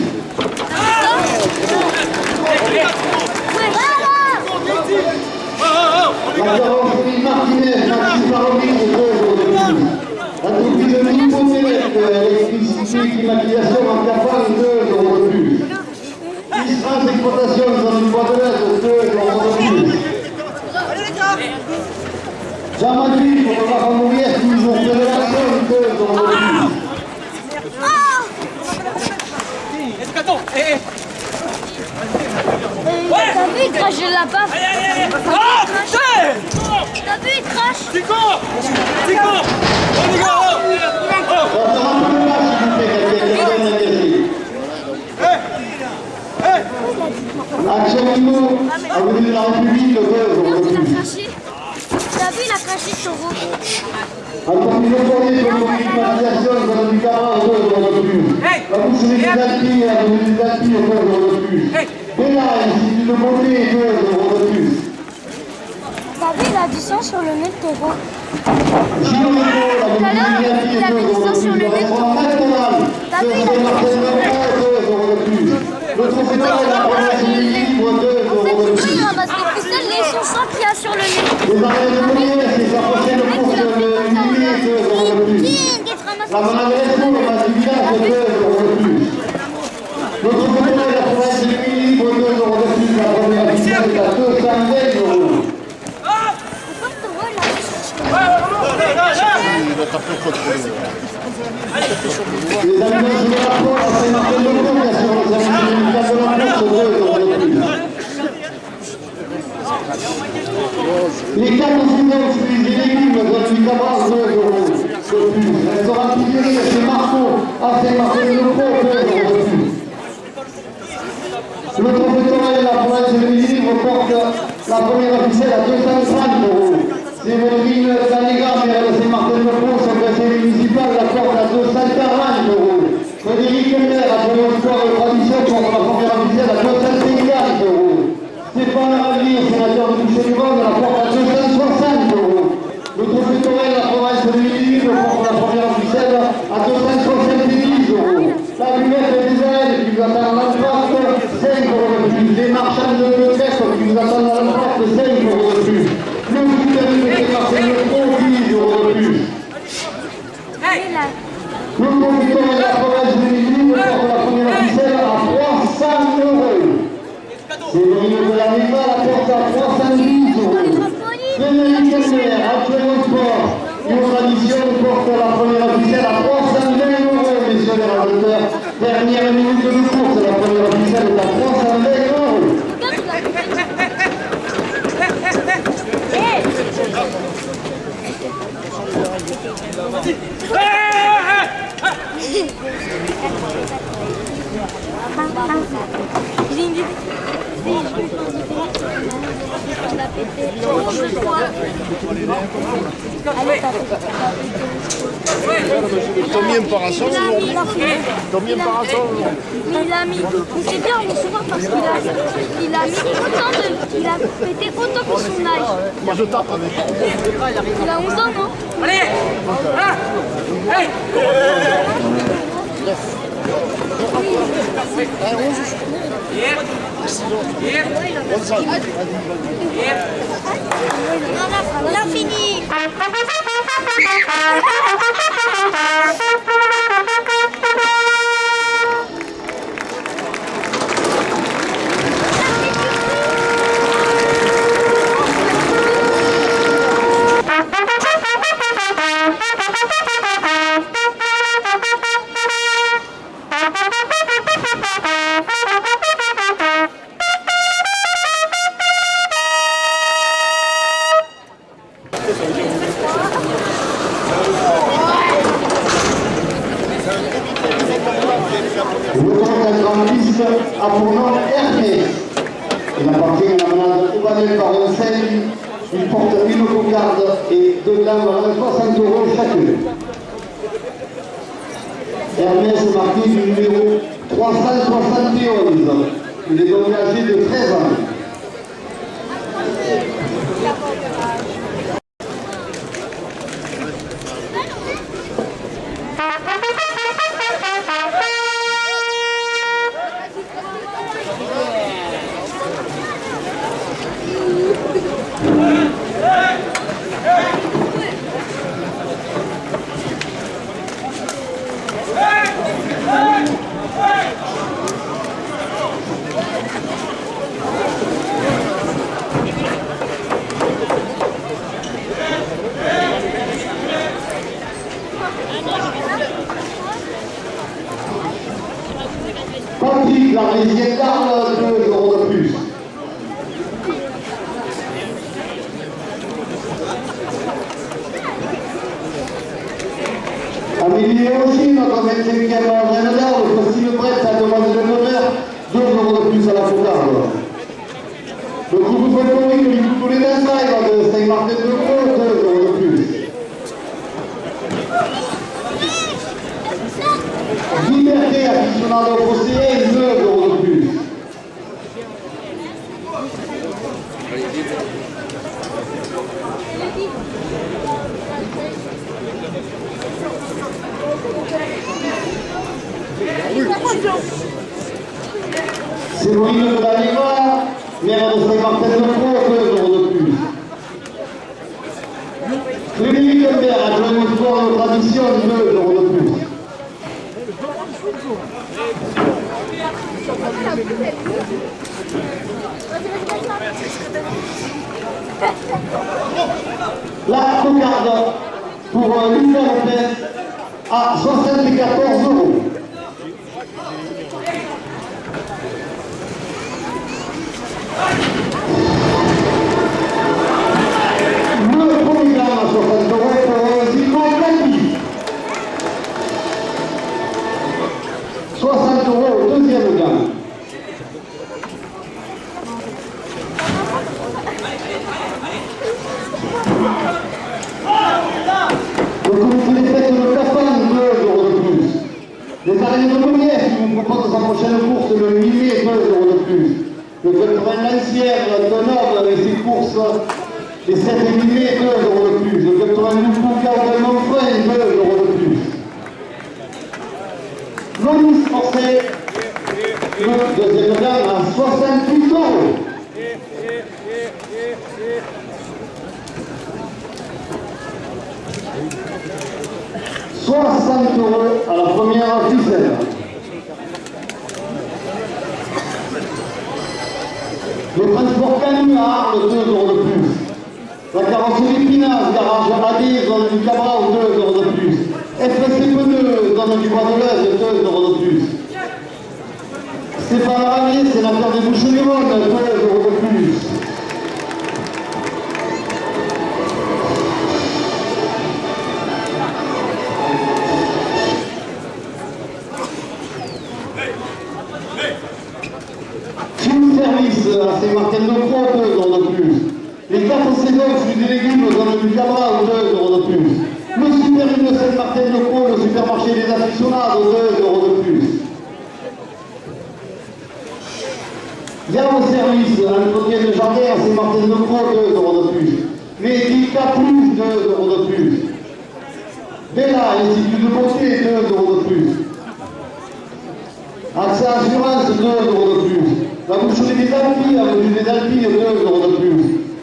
[SPEAKER 1] La carrosserie Martinez, Maxime Parolin, 2 euros de plus. L'entreprise de Nipotélec, électricité, climatisation en Capone, 2 euros de plus. Israël d'exploitation dans une boîte de lettres, 2 euros de plus. Jean-Marie, pour le Baron Mouillès, toujours fédération, 2 euros de plus.
[SPEAKER 4] T'as vu, il crache de la baffe. T'as vu, il crache.
[SPEAKER 3] Tico, on y va.
[SPEAKER 1] Action Mino, avenue de la République, 2 euros de
[SPEAKER 4] Il a
[SPEAKER 1] plus.
[SPEAKER 4] craché. T'as vu, il a craché le taureau.
[SPEAKER 1] Anthony Lepoyer pour son climatisation, ça donne du Camargue, 2 euros de plus. La boucherie des Alpilles, à l'avenue des Alpilles, 2 euros de plus. Bénin, Institut de beauté, 2 euros de plus.
[SPEAKER 4] T'as vu, il a du sang sur le nez de taureau.
[SPEAKER 1] Gino Rico, la
[SPEAKER 4] Tout à l'heure,
[SPEAKER 1] boucherie des
[SPEAKER 4] il avait du sang sur le nez de taureau. T'as vu, il a du sang sur le nez de taureau.
[SPEAKER 1] 2 euros de plus. Le trofétoire de la province de Libre, 2 euros de
[SPEAKER 4] En fait,
[SPEAKER 1] plus.
[SPEAKER 4] il ramasse des ficelles et son sang qu'il y a sur le nez.
[SPEAKER 1] Les arrêts de Molière, c'est sa prochaine course de l'Unier, 2 euros de plus. La Manadresco, le match du village, 2 euros de plus. Notre trofétoire de la province de Libre, 2 euros de plus. La première ficelle est à 220 euros.
[SPEAKER 4] Pourquoi le taureau, il a fait ça?
[SPEAKER 2] Il va taper contre lui.
[SPEAKER 1] Les amis de la Croix, c'est Martin Leclerc, bien sûr, les amis de la course, 2 euros de plus. Les 4 suivants, fruits et légumes, dans du Camargue, 2 euros de plus. Restaurant Piguerie, chez Marceau, à Saint-Martin-de-Croix, 2 euros de plus. Le trofétoire de la province de Libre reporte la première officielle à 230 euros. Les Vélines d'Anégar, maire de Saint-Martin-de-Croix, sont classées municipales, la porte à 240 euros. Frédéric Heller, appelé au sport et tradition, porte la première officielle à 250 euros. Stéphane Ravier, sénateur de Boucher-du-Rhône, la porte à 260 euros. Le trofétoire de la province de Libre porte la première officielle à 270 euros. La buvette des ailes qui vous attend à la porte, 5 euros de plus. Les marchands de Leclerc qui vous attendent à la porte, 5 euros de plus. Le souterrain de Saint-Martin-de-Croix, 10 euros de plus. Le conducteur de la province de Libre porte la première officielle à 300 euros. Les lignes de la Méma la porte à 310 euros. Frédéric Heller, actuel au sport, et aux traditions, porte la première officielle à 320 euros, messieurs les radiateurs. Dernière minute de course, la première officielle est à 320 euros.
[SPEAKER 2] Combien par assaut aujourd'hui? Combien par assaut?
[SPEAKER 4] Mais il a mis, mais c'est bien, on est souvent parce qu'il a mis autant de, il a pété autant que son âge.
[SPEAKER 2] Moi je tape avec.
[SPEAKER 4] Il a 11 ans, non? Allez! Hey! On a fini.
[SPEAKER 1] A pour nom Hermès. Il appartient à la manade Oubanel Baron-Saint-Louis. Il porte une cocarde et 2 glandes à 60 euros chacune. Hermès marqué du numéro 371. Il est donc âgé de 13 ans. Patrick Larlésier Carle, 2 euros de plus. Amélie aussi, notre 25e entraîneur, le costume prêtre, sa demande de l'honneur, 2 euros de plus à la cocarde. Le groupe folklorique du Couteau les Dansai de Saint-Martin-de-Croix, 2 euros de plus. nationale de Océane, 2 euros de plus. Séverine de la Liva, maire de Saint-Martin-de-Croix, 2 euros de plus. Frédéric Humbert, adjoint au sport de tradition, 2 euros de plus. La cocarde pour Lucas Lopez à 74 euros. Le premier gamme à 60 euros pour Zico Cati. 60 euros au deuxième gamme. Le comité des fêtes de Capan, 2 euros de plus. Les arènes de Monnier qui vous proposent sa prochaine course le 8 mai, 2 euros de plus. Le club de Lancière, Tonnerre avec ses courses les 7 et 8 mai, 2 euros de plus. Le club de Loup-Boucard de Montfrein, 2 euros de plus. L'ONIS français, le deuxième gamme à 68 euros. €60 à la première ficelle. Le transport Canu à Arles, 2 euros de plus. La carrosserie Pinas, garage AD, zone du Cabral, 2 euros de plus. FSC Pneus, zone du Bois de l'Est, 2 euros de plus. Stéphane Ramier, sénateur des Bouches-du-Rhône, 2 euros de plus. Service à Saint-Martin-de-Croix, 2 euros de plus. Les 4 saisons fruits et légumes dans le Cabral, 2 euros de plus. Le super de Saint-Martin-de-Croix, le supermarché des aficionados, 2 euros de plus. Zéro service, entretien de jardin à Saint-Martin-de-Croix, 2 euros de plus. Medica Plus, 2 euros de plus. Bella, Institut de beauté, 2 euros de plus. Accès assurance, 2 euros de plus. La boucherie des Alpilles, avenue des Alpilles, 2 euros de plus.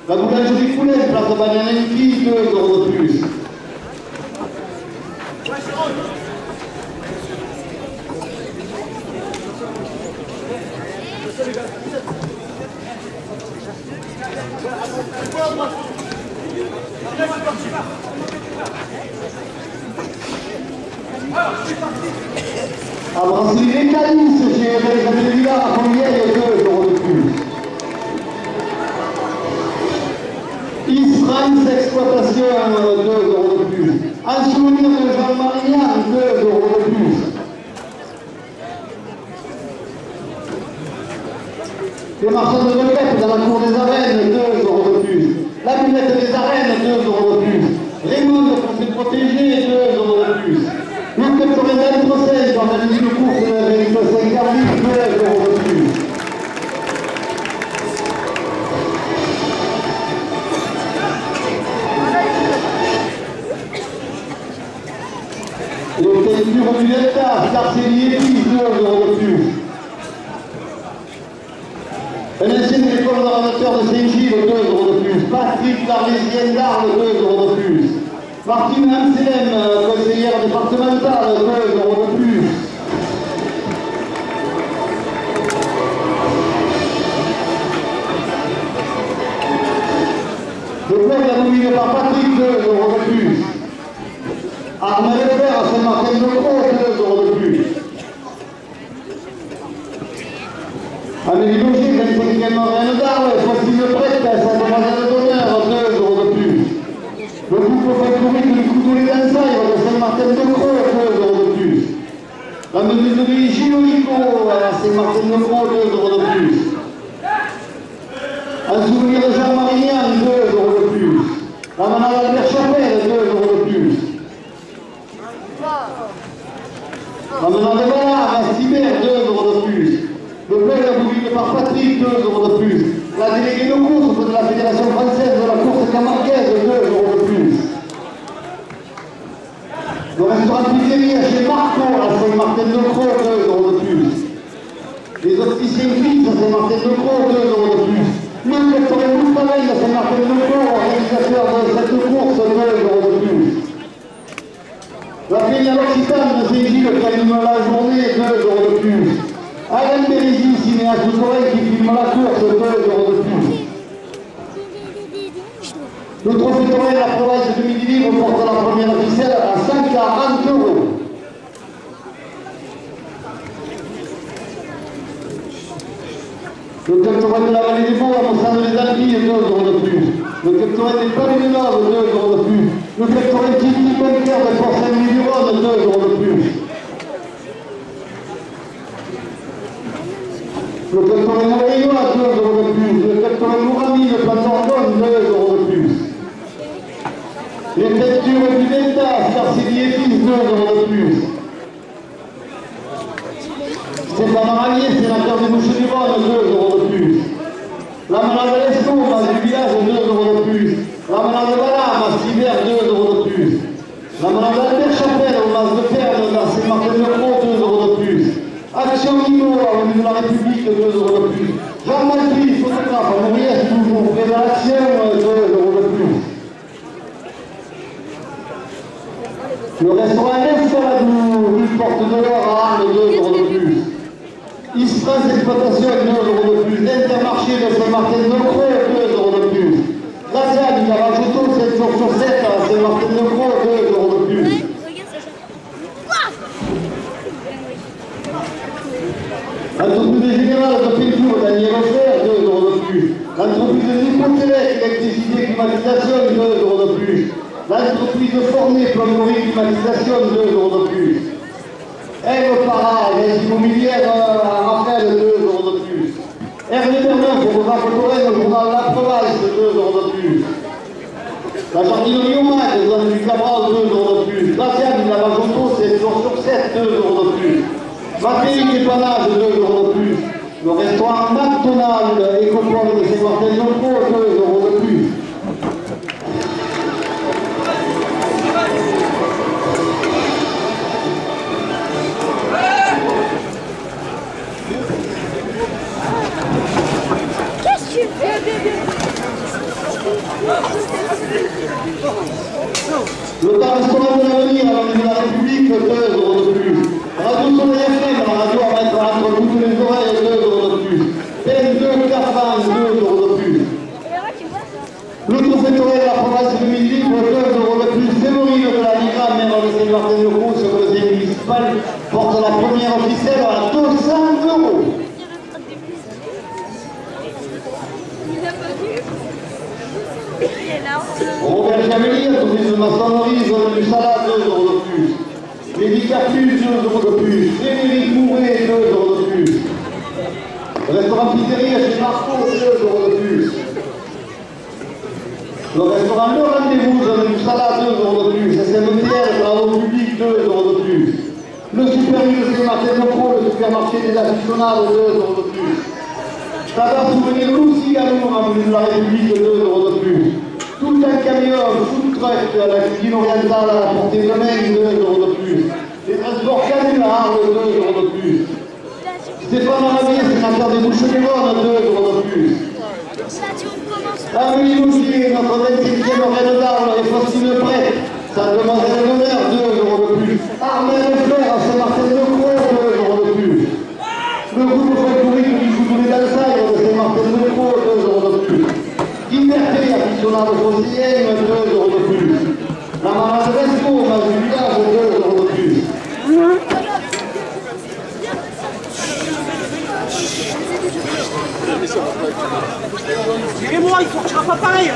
[SPEAKER 1] La boulangerie Poulet, place Bagnalenki, 2 euros de plus. À Brasserie Les Calices, chez Elisabeth Villard, à Fournière, 2 euros de plus. Is-France Exploitation, 2 euros de plus. En souvenir de Jean-Marie Nian, 2 euros de plus. Les marchands de requêtes dans la cour des arènes, 2 euros de plus. La lunette des arènes, 2 euros de plus. Raymond pour se protéger, 2 euros de plus. Le culturel procès dans la ligne de course de la Vérité Saint-Carly, 2 euros de plus. Les textures du Delta, Carcelier, 2 euros de plus. Un ancien école d'ordinateur de Saint-Gilles, 2 euros de plus. Patrick l'Arlésienne d'Arles, 2 euros de plus. Martine Amselem, conseillère départementale, 2 euros de plus. Le club est dominé par Patrick, 2 euros de plus. Armel Fer à Saint-Martin-de-Croix, 2 euros de plus. Amélie Loger, 25e Reine d'Arles, Faustine Prête, Saint-Demoiselle d'Honneur, 2 euros de plus. Le couple folklorique du Couteau d'Ansaï de Saint-Martin-de-Croix, 2 euros de plus. La menuiserie Gilonico à Saint-Martin-de-Croix, 2 euros de plus. Un souvenir de Jean-Marie Nian, 2 euros de plus. La manade Albert Chapelle, 2 euros de plus. La manade de Ballard à Stibert, 2 par Patrick, 2 euros de plus. La déléguée de course de la Fédération française de la course camarguaise, 2 euros de plus. Le restaurant pizzeria chez Marco à Saint-Martin-de-Croix, 2 euros de plus. Les opticiens Fils à Saint-Martin-de-Croix, 2 euros de plus. Le docteur Moustapha à Saint-Martin-de-Croix, organisateur de cette course, 2 euros de plus. La Fédération L'Occitane de Saint-Gilles qui anime la journée, 2 euros de plus. Alain Bérézy, cinéaste de Corée qui filme la course, 2 euros de plus. Le trophée Toré de la province de Midi-Libre porte la première ficelle à 140 euros. Le capteur de la vallée des Bois à Mossade des Alpilles, 2 euros de plus. Le capteur des Palais du Nord, 2 euros de plus. Le capteur des Titi Bunker de Port-Saint-Louis-du-Rhône, 2 euros de plus. Le capteur des Montréal, 2 euros de plus. Le capteur des Mourami de Plantorgon, 2 euros de plus. Les peintures du Delta, Sarcélie et Fils, 2 euros de plus. Stéphane Rallier, sénateur des Bouches du Rhône, 2 euros de plus. La manade de l'Escombe, du village, 2 euros de plus. La manade de Balam, à Stiver, 2 euros de plus. La manade d'Albert Chapelle, au Mas de Perle, à Saint-Martin-de-Croix, 2 euros de plus. Action Nino, à l'Union de la République, 2 euros de plus. Jean Malpy, photographe, à Mauriès, toujours près de l'Action, 2 euros de plus. Le restaurant L'Escaladou, rue Porte de l'Or à Arles, 2 euros de plus. Isprance Exploitation, 2 euros de plus. Intermarché de Saint-Martin-de-Croix, 2 euros de plus. Lasagne, garage auto, 7 jours sur 7 à Saint-Martin-de-Croix, 2 euros de plus. L'entreprise générale de peinture Daniel Offert, 2 euros de plus. L'entreprise de Nipotélec, électricité, climatisation, 2 euros de plus. L'entreprise de Fournet, plomberie, climatisation, 2 euros de plus. Eve Para, les immobilières à Raphaël, 2 euros de plus. Hervé Bernard, photographe Torres, le journal La Province, 2 euros de plus. La jardinerie Omag, zone du Cabral, 2 euros de plus. La Sienne, la Majonto, 7 jours sur 7, 2 euros de plus. Matériel dépannage, 2 euros de plus. Le restaurant McDonald's, Écopole de Saint-Martin-de-Croix, 2 euros de plus.
[SPEAKER 4] Qu'est-ce que tu fais?
[SPEAKER 1] Le bar restaurant de l'avenir à l'Union de la République, 2 euros de plus. Radio Soleil FM, la radio à mettre entre toutes les oreilles, 2 euros de plus. PM2 Carvan, 2 euros de plus. Le trophée Toré de la province de Midi-Libre, 2 euros de plus. Fémorine de la Liga, maire de Saint-Martin-de-Croix, sur le conseil municipal, porte la première officielle à 200 euros. Robert Jamelli, entreprise de maçonnerie, zone du Salat, 2 euros de plus. Médicarpus, 2 euros de plus. Frédéric Mouret, 2 euros de plus. Restaurant pizzeria chez Marco, 2 euros de plus. Le restaurant Le Rendez-vous, zone du Salat, 2 euros de plus. SMTL, travaux publics, 2 euros de plus. Le supermarché de Saint-Martin-de-Croix, le supermarché des aficionados, 2 euros de plus. Tabac souvenir Lucie Gallon, à l'Union de la République, 2 euros de plus. Tout un camion, food truck à la cuisine orientale à la portée de main, 2 euros de plus. Les transports canulars, 2 euros de plus. Stéphane Arabier, sénateur des Bouches-du-Rhône, 2 euros de plus. Amélie Mouchier, notre 27e reine d'Arles, et Faustine Prête, sa demoiselle d'honneur, 2 euros de plus. Armel Fleur à Saint-Martin-de-Croix, 2 euros de plus. Le groupe folklorique du Couteau des Dalsailles de Saint-Martin-de-Croix, 2 euros de plus. Liberté, aficionado fossilienne, 2 euros de plus. La manade Resco, dans du village, 2 euros de plus.
[SPEAKER 3] Et moi, il sortira pas pareil, là.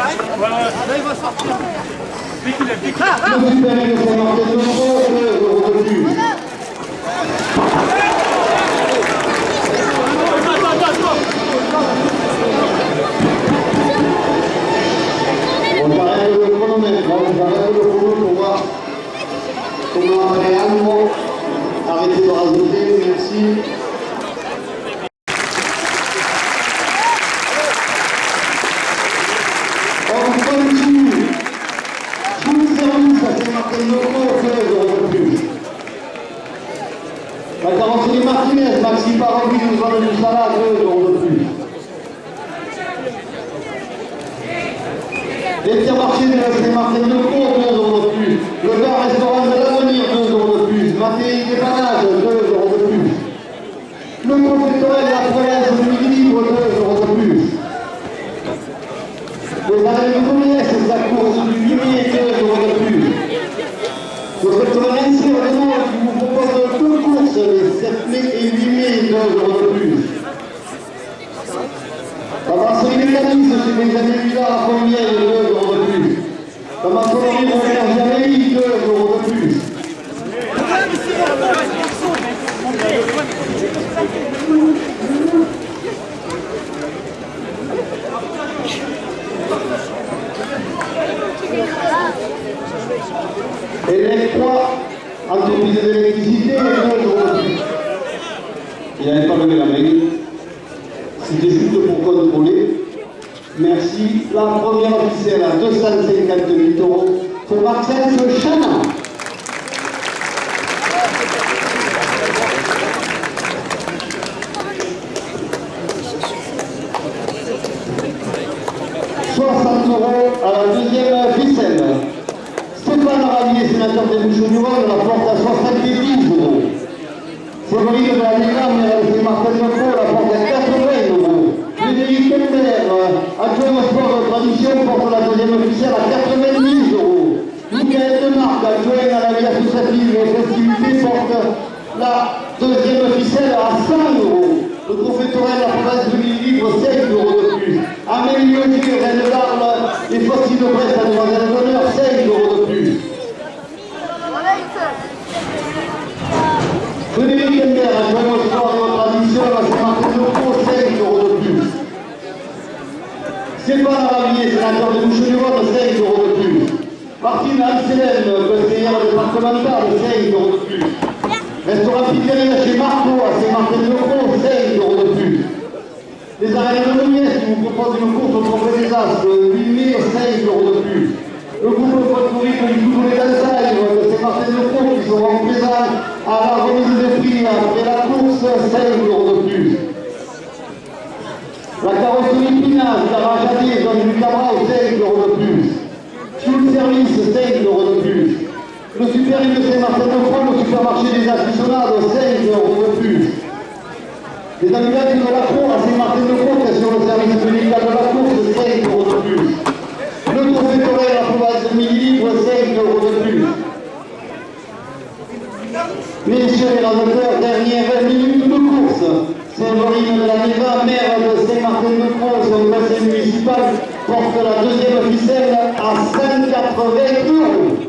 [SPEAKER 3] Là, il va sortir. Dès qu'il est déclaré.
[SPEAKER 1] Le supérieur de Saint-Martin-de-Croix, 2 euros de plus. On arrête le chronomètre, on arrête le chrono pour voir comment réellement arrêter de rajouter, merci. La carrosserie Martinez, Maxime Parovi, nous en du Salah, 2 euros de plus. Intermarché de la Saint-Martin de Pau, 2 euros de plus. Le bar-restaurant de l'Avenir, 2 euros de plus. Matéi Dépannage, 2 euros de plus. Le professionnel de la province de Midi Libre, 2 euros de plus. Les arènes de commerce, la course du 8 mai, 2 euros de plus. Le secteur Nancy, vraiment, qui vous propose 2 courses, les 7 mai et 8 mai, 2 euros de plus. La brasserie mécaniste chez les amis Villard à Fournière, 2 euros de plus. La maçonnerie Robert Jamelli, 2 euros de plus. Et les 3 entreprises d'électricité, 2 euros de plus. Il n'avait pas levé la main. C'était juste pour contrôler. Merci. La première officielle à 250 000 euros pour Maxence Chana. € à la deuxième ficelle. Stéphane Ravier, sénateur des Bouches-du-Rhône, rapporte à 72 €. Séverine de la Liga, maire de Saint-Martin de Pau, rapporte à 80 €. Frédéric Kemper, adjoint au sport de tradition, porte la deuxième ficelle à 90 €. Michael Demarque, adjoint à la vie associative et festivité, porte la deuxième ficelle à 100 €. Le professeur de la province de Midi-Libre, 5 € de plus. Amélie Augier, reine d'Arles et Faustine de Brest, à demoiselle d'honneur, 5 € de plus. Frédéric Kemper, adjoint au sport et aux traditions, à Saint-Martin de Pau, 5 € de plus. Stéphane Ravier, sénateur de Bouches-du-Rhône, 5 € de plus. Martine Anselem, conseillère départementale, 5 € de plus. Restaurant Pizzeria chez Marco, à Saint-Martin de Pau, 5 € de plus. Les arènes de Louviès qui vous proposent une course au Trophée des As, le 8 mai, 5 € de plus. Le groupe folklorique du Couteau des Dansailles de Saint-Martin de Pau qui seront présents à la remise de prix après la course, 5 € de plus. La carrosserie Pinage, garage à Diez, zone du Cabral, 5 € de plus. Fuel Service, 5 € de plus. Le super de Saint-Martin de Pau, le supermarché des aficionados, 5 € de plus. Les ambulances de la cour à Saint-Martin de Pau, sur le service médical de la course, 5 € de plus. Le trophée Torel à la province de Midi-Libre, 5 € de plus. Messieurs les ravateurs, dernière 20 minutes de course. Séverine de la Neva, maire de Saint-Martin de Pau, son conseil municipal, porte la deuxième ficelle à 180 €.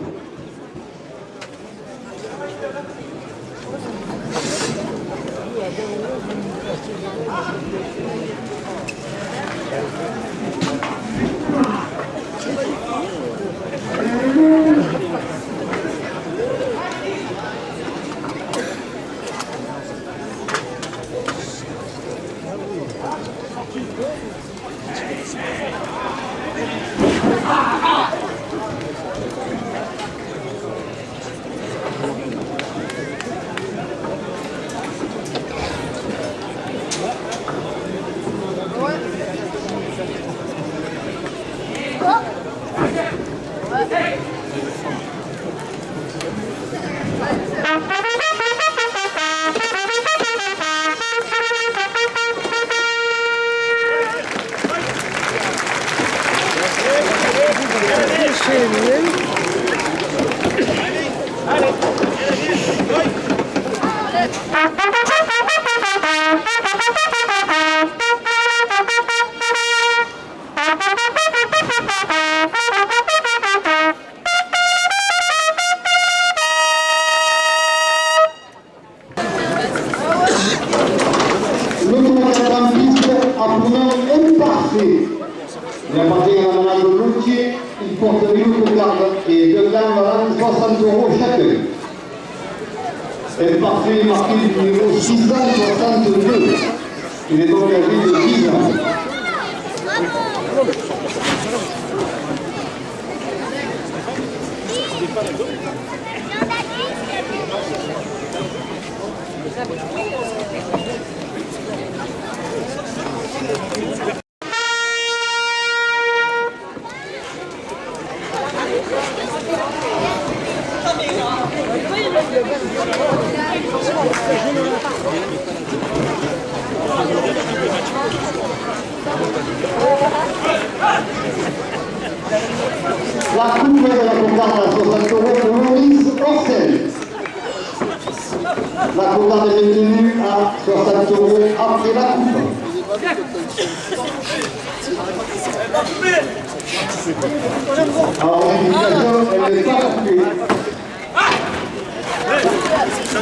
[SPEAKER 1] Il appartient à la de Loutier, il porte une garde et 2 glands, 60 € chacun. Un parfait marqué du numéro 662. Il est donc âgé de 10 ans. La coupe de la concarne à 60 euros pour Maurice Orcel. La concarne est détenue à 60 euros après la coupe. Alors, l'indication, elle n'est pas coupée.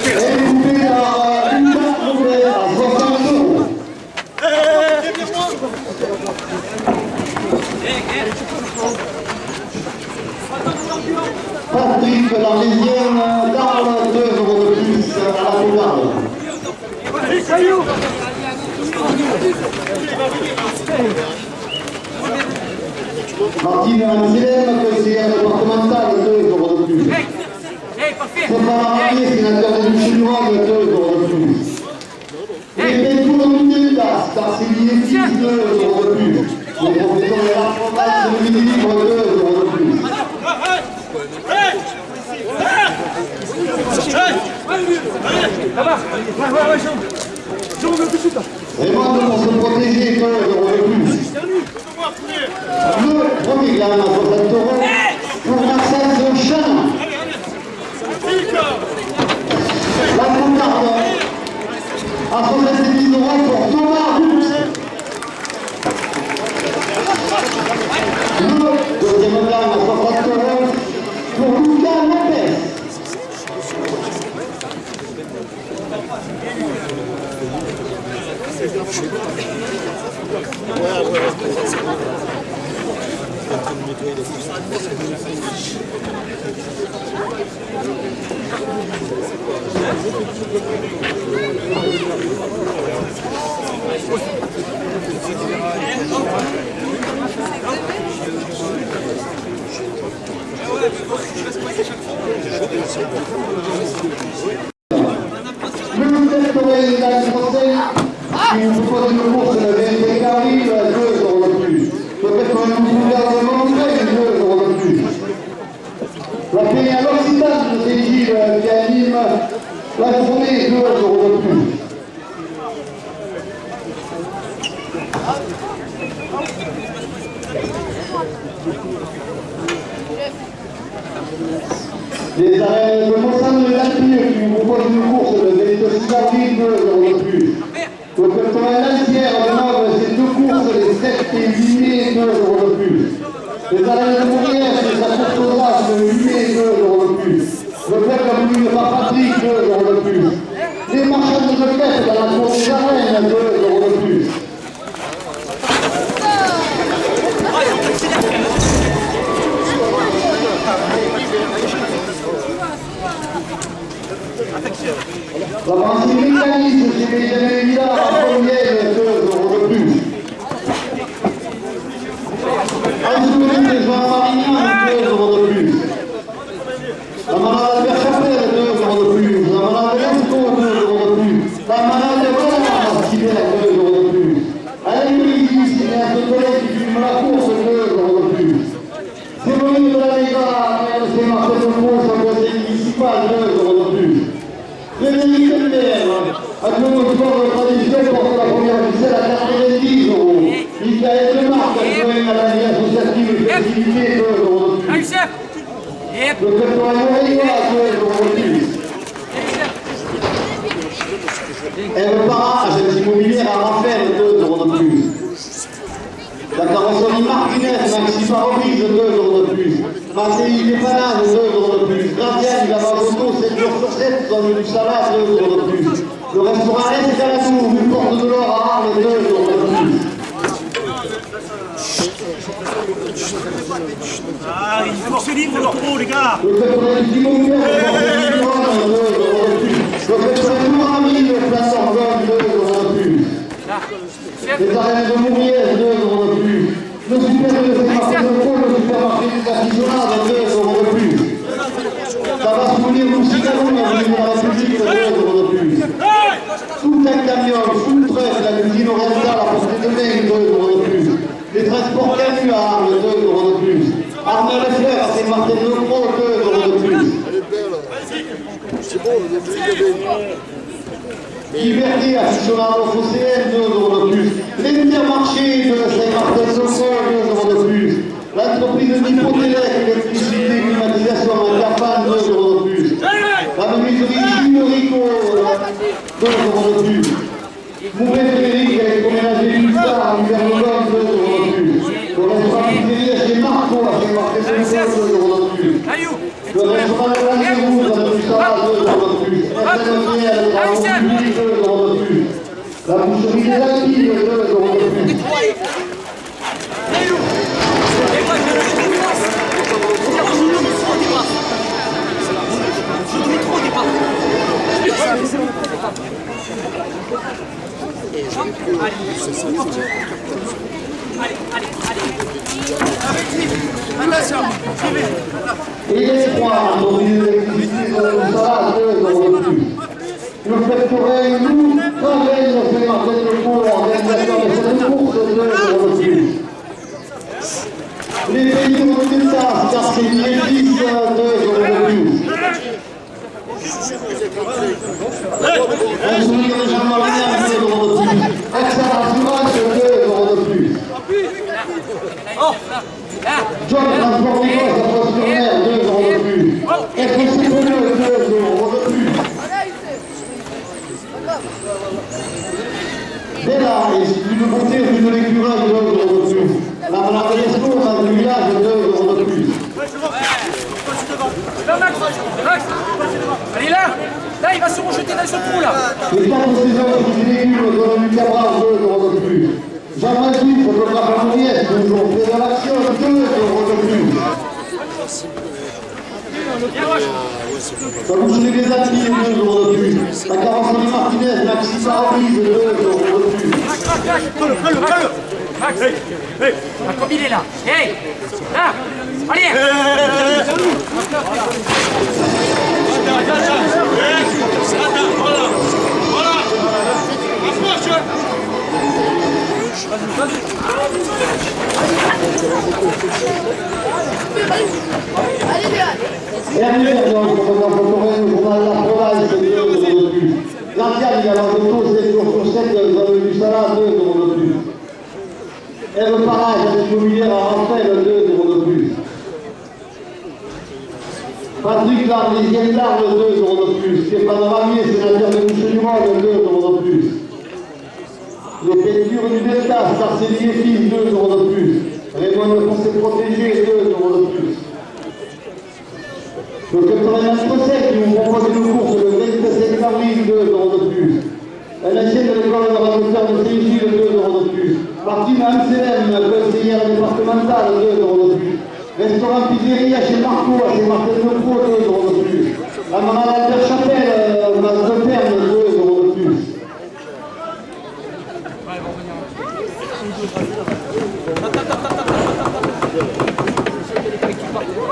[SPEAKER 1] Elle est coupée par une carte nouvelle à 60 euros. Patrick Larmézienne, dans 2 euros de plus à la concarne. Martine Anselme, conseillère départementale, 2 euros de plus. Stéphane Armé, sénateur de Luxembourg, 2 euros de plus. Et Bentour Mouteltas, Tarcéline Fils, 2 euros de plus. Le professeur de la province de Midi-Libre, 2 euros de plus. Raymond, pour se protéger, 2 euros de plus. Le premier gagne à 60 euros pour Marcel Chan. La concarne à 70 euros pour Thomas Roux. Le deuxième gagne à 60 euros pour Lucas Lopez. Il vous propose une course de VNT Carril, 2 euros de plus. Peut-être un gouvernement, 2 euros de plus. La Péniale Occitane de Saint-Gilles qui anime la journée, 2 euros de plus. Les arènes de Monsanto de l'Alpine qui vous proposent une course de VNT Carril, 2 euros de plus. Le peloton lancière de Noble, c'est 2 courses, les 7 et 8 mai, 2 euros de plus. Les arènes de Mourière, c'est sa course au drache, de 8 mai, 2 euros de plus. Le peuple a voulu de Patrick, 2 euros de plus. Les marchands de quête dans la course des arènes, 2 euros de plus. La partie mécanisme chez Benjamin Villard à Fontaine, 2 euros de plus. En souvenir des Jean Marignan, 2 euros de plus. La manade Albert Chapelle, 2 euros de plus. La manade Lescaut, 2 euros de plus. La manade Valère, Sibert, 2 euros de plus. Alain Luigi, c'est un collègue qui filme la course, 2 euros de plus. Séverine de la Vega, c'est Marcel de course au conseil municipal, 2 euros de plus. Frédéric Leclerc, adjoint au sport de tradition pour la première ficelle à 90 euros. Michael Demarque, adjoint à la vie associative et flexibilité, 2 euros de plus. Le peloton à Morénois, 2 euros de plus. Eve Parra, agence immobilière à Raphaël, 2 euros de plus. La carrosserie Martinez, Maxime Parobise, 2 euros de plus. Marseille Dépannage, 2 euros de plus. Graziani, Lavagoto, 7 jours sur 7, zone du Salat, 2 euros de plus. Le restaurant Est à la Tour, du Porte de l'Or à Arles, 2 euros de plus.
[SPEAKER 3] Ah, il faut se livre leur peau, les gars.
[SPEAKER 1] Le pétrole du Monteur, 2 euros de plus. Le pétrole du Mourami, le Place Orgone, 2 euros de plus. Les arènes de Mouriez, 2 euros de plus. Le supermarché de Pôle, le supermarché des aficionados, 2 euros de plus. Ça va se mourir Moussicalon, la République, 2 euros de plus. Sous un camion, sous le truck, la cuisine orientale à portée de main, 2 euros de plus. Les transports camions à Arles, 2 euros de plus. Arles-les-Fleurs à Saint-Martin-de-Croix, 2 euros de plus.
[SPEAKER 2] C'est bon, le
[SPEAKER 1] Liberté à Fichonard-le-Phocéen, 2 euros de plus. L'Intermarché de Saint-Martin-de-Croix, 2 euros de plus. L'entreprise d'hypothèque, électricité, climatisation à Cafan, 2 euros de plus. La menuiserie Jules Rico, 2 euros de plus. Mouret Frédéric, électroménager Pulsar, à Lubernogon, 2 euros de plus. Le restaurant pizzeria chez Marco, à Saint-Martin-de-Croix, 2 euros de plus. Le restaurant de Langeroute, à Pulsar, 2 euros de plus. SNCL, à Montpellier, 2 euros de plus. La boucherie des Alpilles, 2 euros de plus. Et les trois, dans une électricité, ça, 2 euros de plus. Le factoret, nous, travaille sur Saint-Martin-de-Croix, organisation de cette course, 2 euros de plus. Les pays de l'État, Carcélier, 10, 2 euros de plus. Un sourire de Jean-Marie, 2 euros de plus. Accent Assurance, 2 euros de plus. John Transport Écosse, à Poste-sur-Mer, 2 euros de plus. FCC Pneu, 2 euros de plus. Dès là, et si tu veux compter une lecture, 2 euros de plus. La Malade d'Esco, dans le village, 2 euros de plus.
[SPEAKER 3] Allez là, il va se rejeter dans ce trou là.
[SPEAKER 1] Les 4 saisons qui légumes dans le Cabral, 2 euros de plus. Jean-Marie, photographe à Moriès, toujours fait de l'action, 2 euros de plus. La boucherie des Alpilles, 2 euros de plus. La carrosserie Martinez, Maxi Parabrise, 2 euros de plus.
[SPEAKER 3] Max, hey, comme il est là. Hey, là, allez. Voilà. Approche.
[SPEAKER 1] Dernier, donc, photographe au journal La Province, 2 euros de plus. L'Antiane, il y a l'auto, 7 jours sur 7, dans le Salat, 2 euros de plus. Eve Parage, immobilière à Raphaël, 2 euros de plus. Patrick Larme, Lisienne Larme, 2 euros de plus. Stéphane Ramier, sénateur de Bouche-du-Monde, 2 euros de plus. Les peintures du Delta, Sarcélier Fils, 2 euros de plus. Raymond Le Fossé Protégé, 2 euros de plus. Le 85 qui vous propose une course le 27 avril, 2 euros de plus. Un ancien de l'école de raconteur de Saint-Gilles, 2 euros de plus. Martine Amselem, conseillère départementale, 2 euros de plus. Restaurant pizzeria chez Marco, à Saint-Martin-de-Croix, 2 euros de plus. La maman d'Alter-Chapelle, Mas de Perle, 2 euros de plus.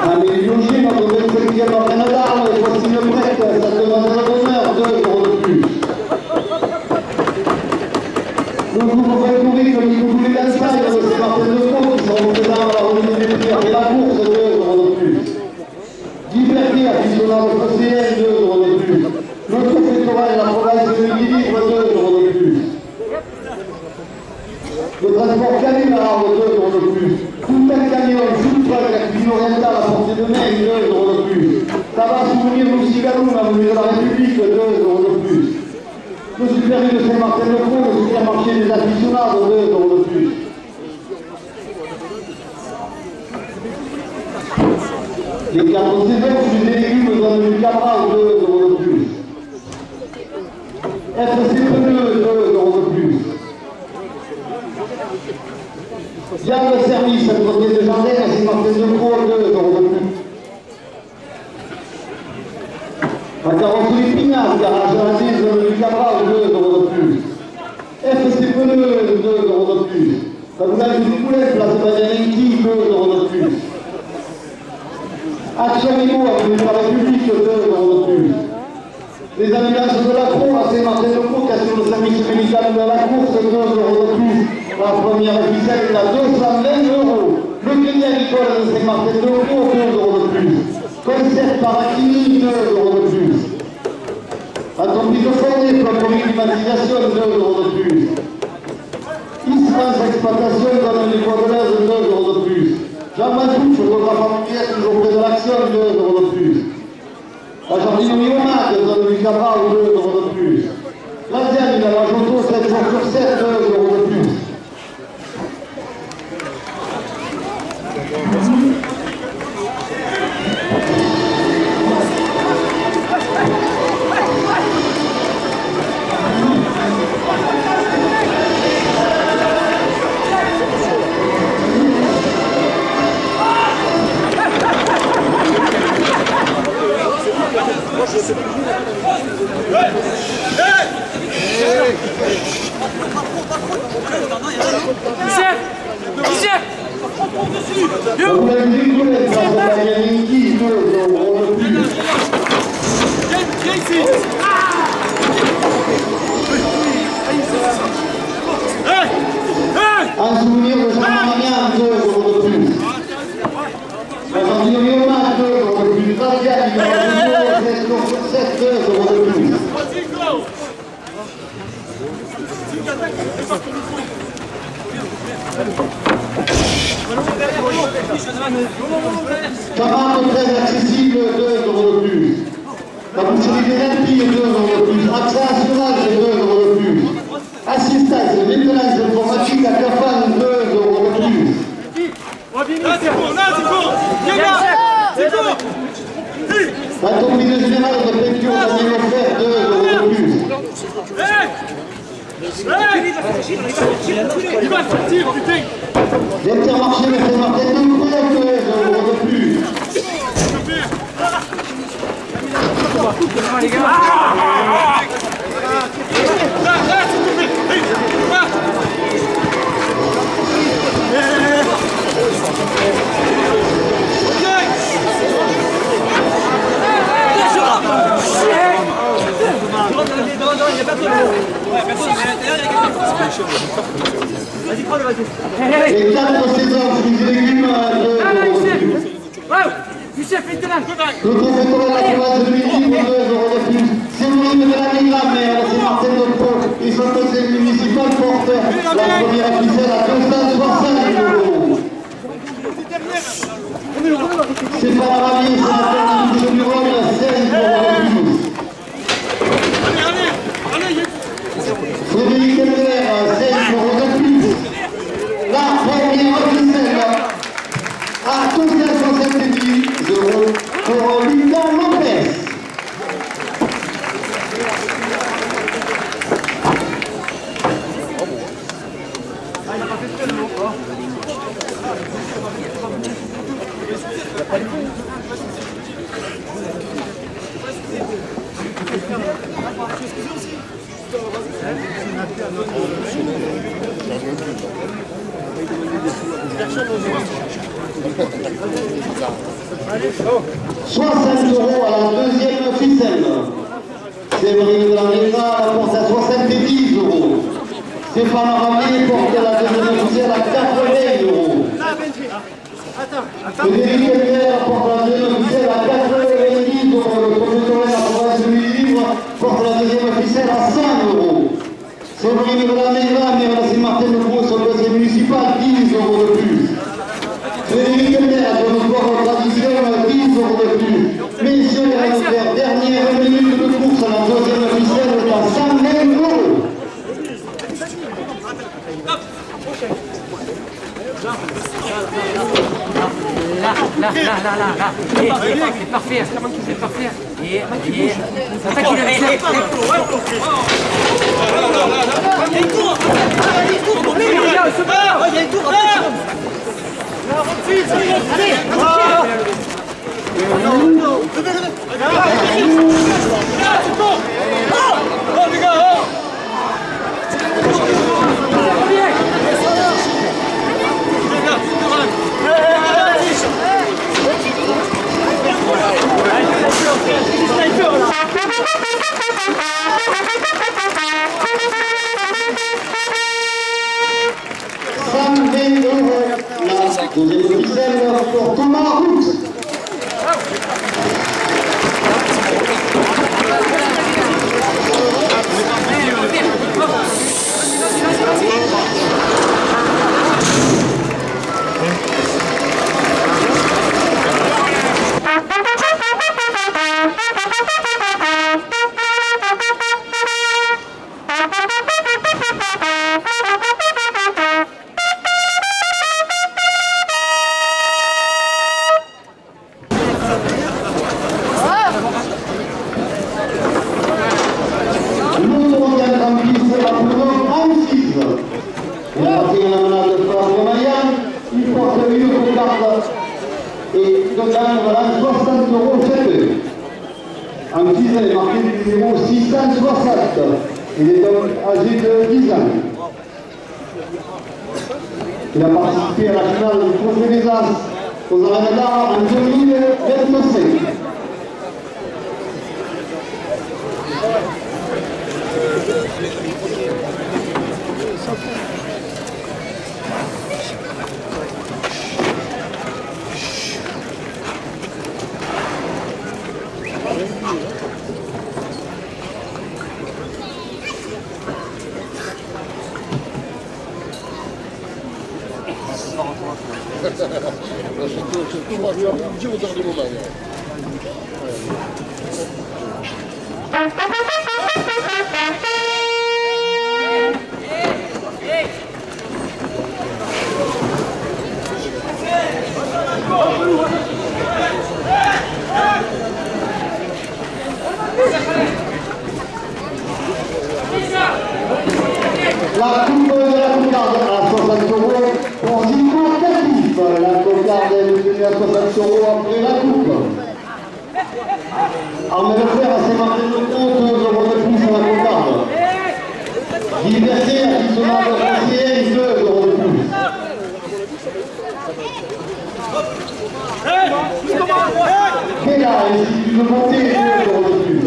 [SPEAKER 1] Amélie Logier, notre 25e entraîneur d'armes, et voici le prêtre, sa demoiselle d'honneur, 2 euros de plus. Le groupe Valcourique, le niveau de l'Alsace, le Saint-Martin-de-Croix, qui seront présents à la remise des pierres et la course, 2 euros de plus. Liberté, aficionado de Phocéen, 2 euros de plus. Le groupe électoral et la province de Midi-Libre, 2 euros de plus. Le transport camion à Arles, 2 euros de plus. Tout un camion, sous le truck, la cuisine orientale à portée de main, 2 euros de plus. Ça va souvenir nous Cigaloum, avenue de la République, 2 euros de plus. Le supermarché de Saint-Martin-de-Croix, le supermarché des aficionados, 2 euros de plus. Les 4 saisons, fruits et légumes dans le Cabral, 2 euros de plus. FCC Pneu, 2 euros de plus. Bien le service, à côté de Jardin, à Saint-Martin-de-Croix, 2 euros de plus. La carrosserie Pignard, garage à la Lise, le Cabral, 2 euros de plus. FCC Pneu, 2 euros de plus. La boulage du poulet, place Badianenki, 2 euros de plus. Action Imo, avenue de la République, 2 euros de plus. Les ambulances de la Croix, à Saint-Martin-de-Croix, qui gagne dans la course, 2 euros de plus. La première ficelle est à 220 euros. Le crédit agricole de Saint-Martin de Haut, 2 euros de plus. Concert Paratini, 2 euros de plus. Entreprise de fournier pour la climatisation, 2 euros de plus. Isfrance Exploitation donne les Bordelaises, 2 euros de plus. Jean Mazouche, photographe familial, toujours près de l'action, 2 euros de plus. La jardinerie Omag donne du Cabral, 2 euros de plus. La Diane, la Joto, 7 jours sur 7, 2 euros de plus. Un souvenir de Jean-Marien, 2 euros de plus. La jardinerie Omag, 2 euros de plus. La Diane, la Joto, 7 jours sur 7, 2 euros de plus. Camargue très accessible, 2 euros de plus. La boucherie des Alpilles, 2 euros de plus. Accès assurage, 2 euros de plus. Assistance, maintenance informatique à Cafan, 2 euros de plus.
[SPEAKER 3] Là, c'est bon, là, c'est bon. Viens là, c'est bon.
[SPEAKER 1] La combinaison générale de peinture de offert, 2 euros de plus.
[SPEAKER 3] Il va sortir, putain.
[SPEAKER 1] L'Intermarché de Saint-Martin de Haut, 2 euros de plus.
[SPEAKER 3] Les gars. Là, s'il te plaît.
[SPEAKER 1] Et 4 saisons, fruits et légumes, 2 euros de plus.
[SPEAKER 3] Youssef, fais-le là.
[SPEAKER 1] Le professeur de la province de midi pour 2 euros de plus. C'est le rythme de la Mégramère, c'est Martin de Pau. Ils sont conseils municipal porte la première ficelle à 260 euros. C'est pas la Ravier, c'est la terre de Bouche du Rhône, 16 euros de plus. Frédéric Elder, 16 euros de plus. La première ficelle à 270 euros pour Lucas Lopez. €60 à la deuxième ficelle. Séverine de la Mesa porte à 70 euros. Stéphane Ramier porte à la deuxième ficelle à 80 euros. Frédéric Elder porte à la deuxième ficelle à 90 euros. Le professeur de la province de Livre porte à la deuxième ficelle à 100 euros. Séverine de la Mesa, maire de Saint-Martin de Brousse, au conseil municipal, 10 euros de plus. Frédéric Elder, de notre sport tradition, 10 euros de plus. Messieurs les remonteurs, dernière minute de course à la deuxième ficelle est à 120 euros.
[SPEAKER 5] Là. C'est parfait, c'est parfait. Et attaque il est
[SPEAKER 3] Il y a une tour.
[SPEAKER 1] Deuxième ficelle pour Thomas Roux. Et total, voilà, 60 € chaque. Un petit est marqué du numéro 660. Il est donc âgé de 10 ans. Il a participé à la finale du Trophée des As aux Arénadas en 2025.
[SPEAKER 2] Surtout Mario Arrundi au dernier moment.
[SPEAKER 1] La coupe de la cocarde à 60 € pour Zico Catif. La cocarde est devenue à 60 € après la coupe. Armé le fer à ses marqués de compte, 2 € de plus à la cocarde. Liberté additionnable conseillère, 2 € de plus. Kéla, institut de montée, 2 € de plus.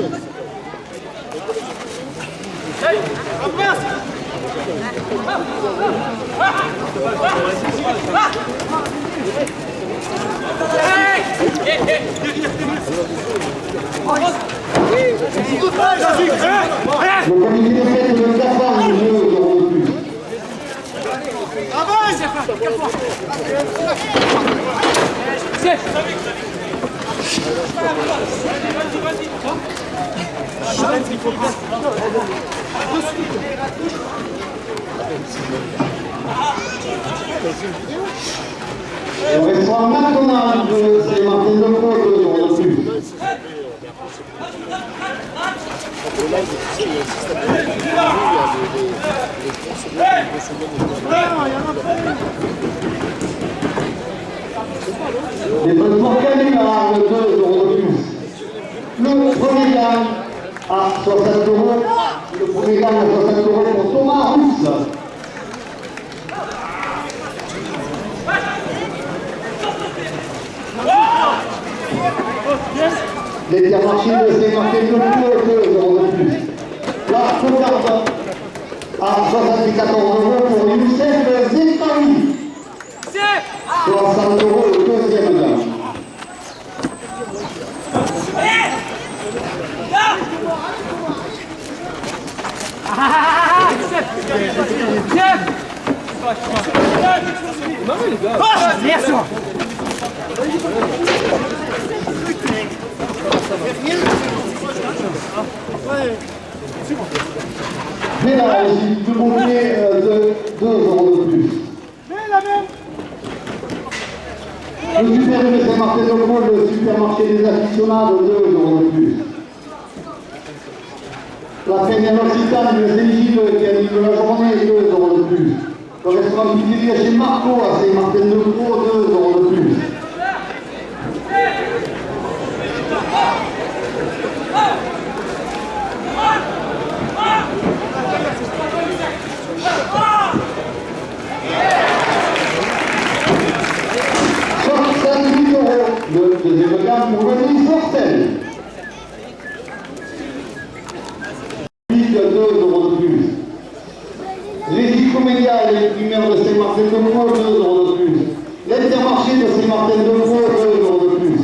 [SPEAKER 1] Le comité de fête de Cafard, 2 € de plus. Le restaurant McDonald's de Saint-Martin de Pau, 2 € de plus. Les transports Canular, 2 € de plus. Le premier gagne à 60 €. Le premier gagne à 60 € pour Thomas Roux. L'Intermarché de Saint-Martin de Pau, 2 € de plus. La cocarde à 74 € pour Youssef Zekawi. 60 € le deuxième gagne. Mais là, j'ai demandé de 2 € de plus. Le supermarché de Saint-Martin de Pau, le supermarché des aficionados, 2 € de plus. La Peña L'Occitane, les éligibles qui animent la journée, 2 € de plus. Le restaurant pizzeria chez Marco à Saint-Martin de Pau, 2 € de plus. Le deuxième gamme pour Denis Fortel. 2 € de plus. Les comédiens et les primaires de Saint-Martin de Pau, 2 € de plus. Intermarché de Saint-Martin-de-Croix, 2 euros de plus.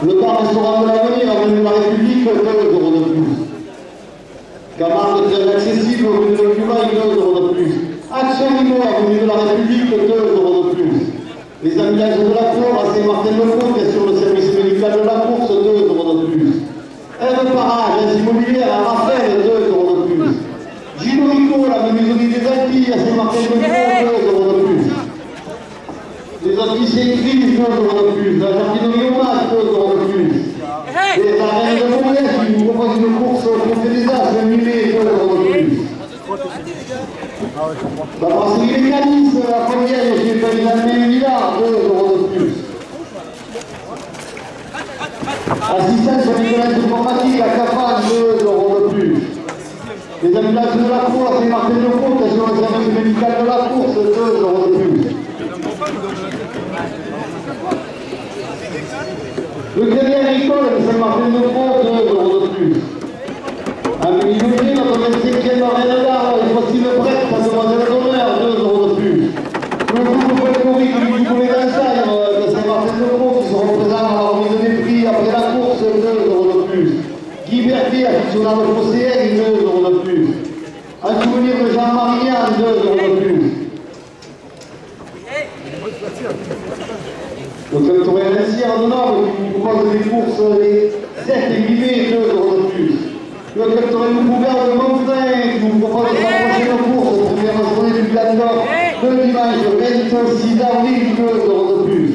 [SPEAKER 1] Le bar-restaurant de l'Avenir, avenue de la République, 2 euros de plus. Gamarre de très accessible, avenue de Cubaille, 2 euros de plus. Action Limo, avenue de la République, 2 euros de plus. Les ambulances de la Cour à Saint-Martin-de-Croix, qui assure le service médical de la course, 2 euros de plus. Eve Parage, immobilière à Raphaël, 2 euros de plus. Gino Rico, la menuiserie des Alpilles à Saint-Martin-de-Croix, 2 euros de plus. Les officiers Gris, 2 euros de plus. La jardinerie Hommage, 2 euros de plus. Les arènes de Montréal qui nous proposent une course au Trophée des As, 20 mai, 2 euros de plus. La brasserie Mécanisme, la première, chez Paysanne Villard, 2 euros de plus. Assistance aux ambulances informatiques à Capagne, 2 euros de plus. Les ambulances de la Cour à Saint-Martin-de-Croix, qui sont le service médical de la course, 2 euros de plus. Le crédit agricole de Saint-Martin-de-Croix, 2 euros de plus. Immobilier, notre 25e arène d'art, il faut s'il le prête, ça demoiselle d'honneur, 2 euros de plus. Le groupe folklorique du Goulet d'Alsace de Saint-Martin-de-Croix, qui seront présents à la remise des prix après la course, 2 euros de plus. Guy Berthier, aficionado de Fosséen, 2 euros de plus. Un souvenir de Jean-Marie Anne, 2 euros de plus. Le territoire Sierra de Nord qui vous propose des courses les 7 et 8 mai, 2 euros de plus. Le territoire Montbert de Montfrain qui vous propose sa prochaine course, première journée du Grand Nord, le dimanche 26 avril, 2 euros de plus.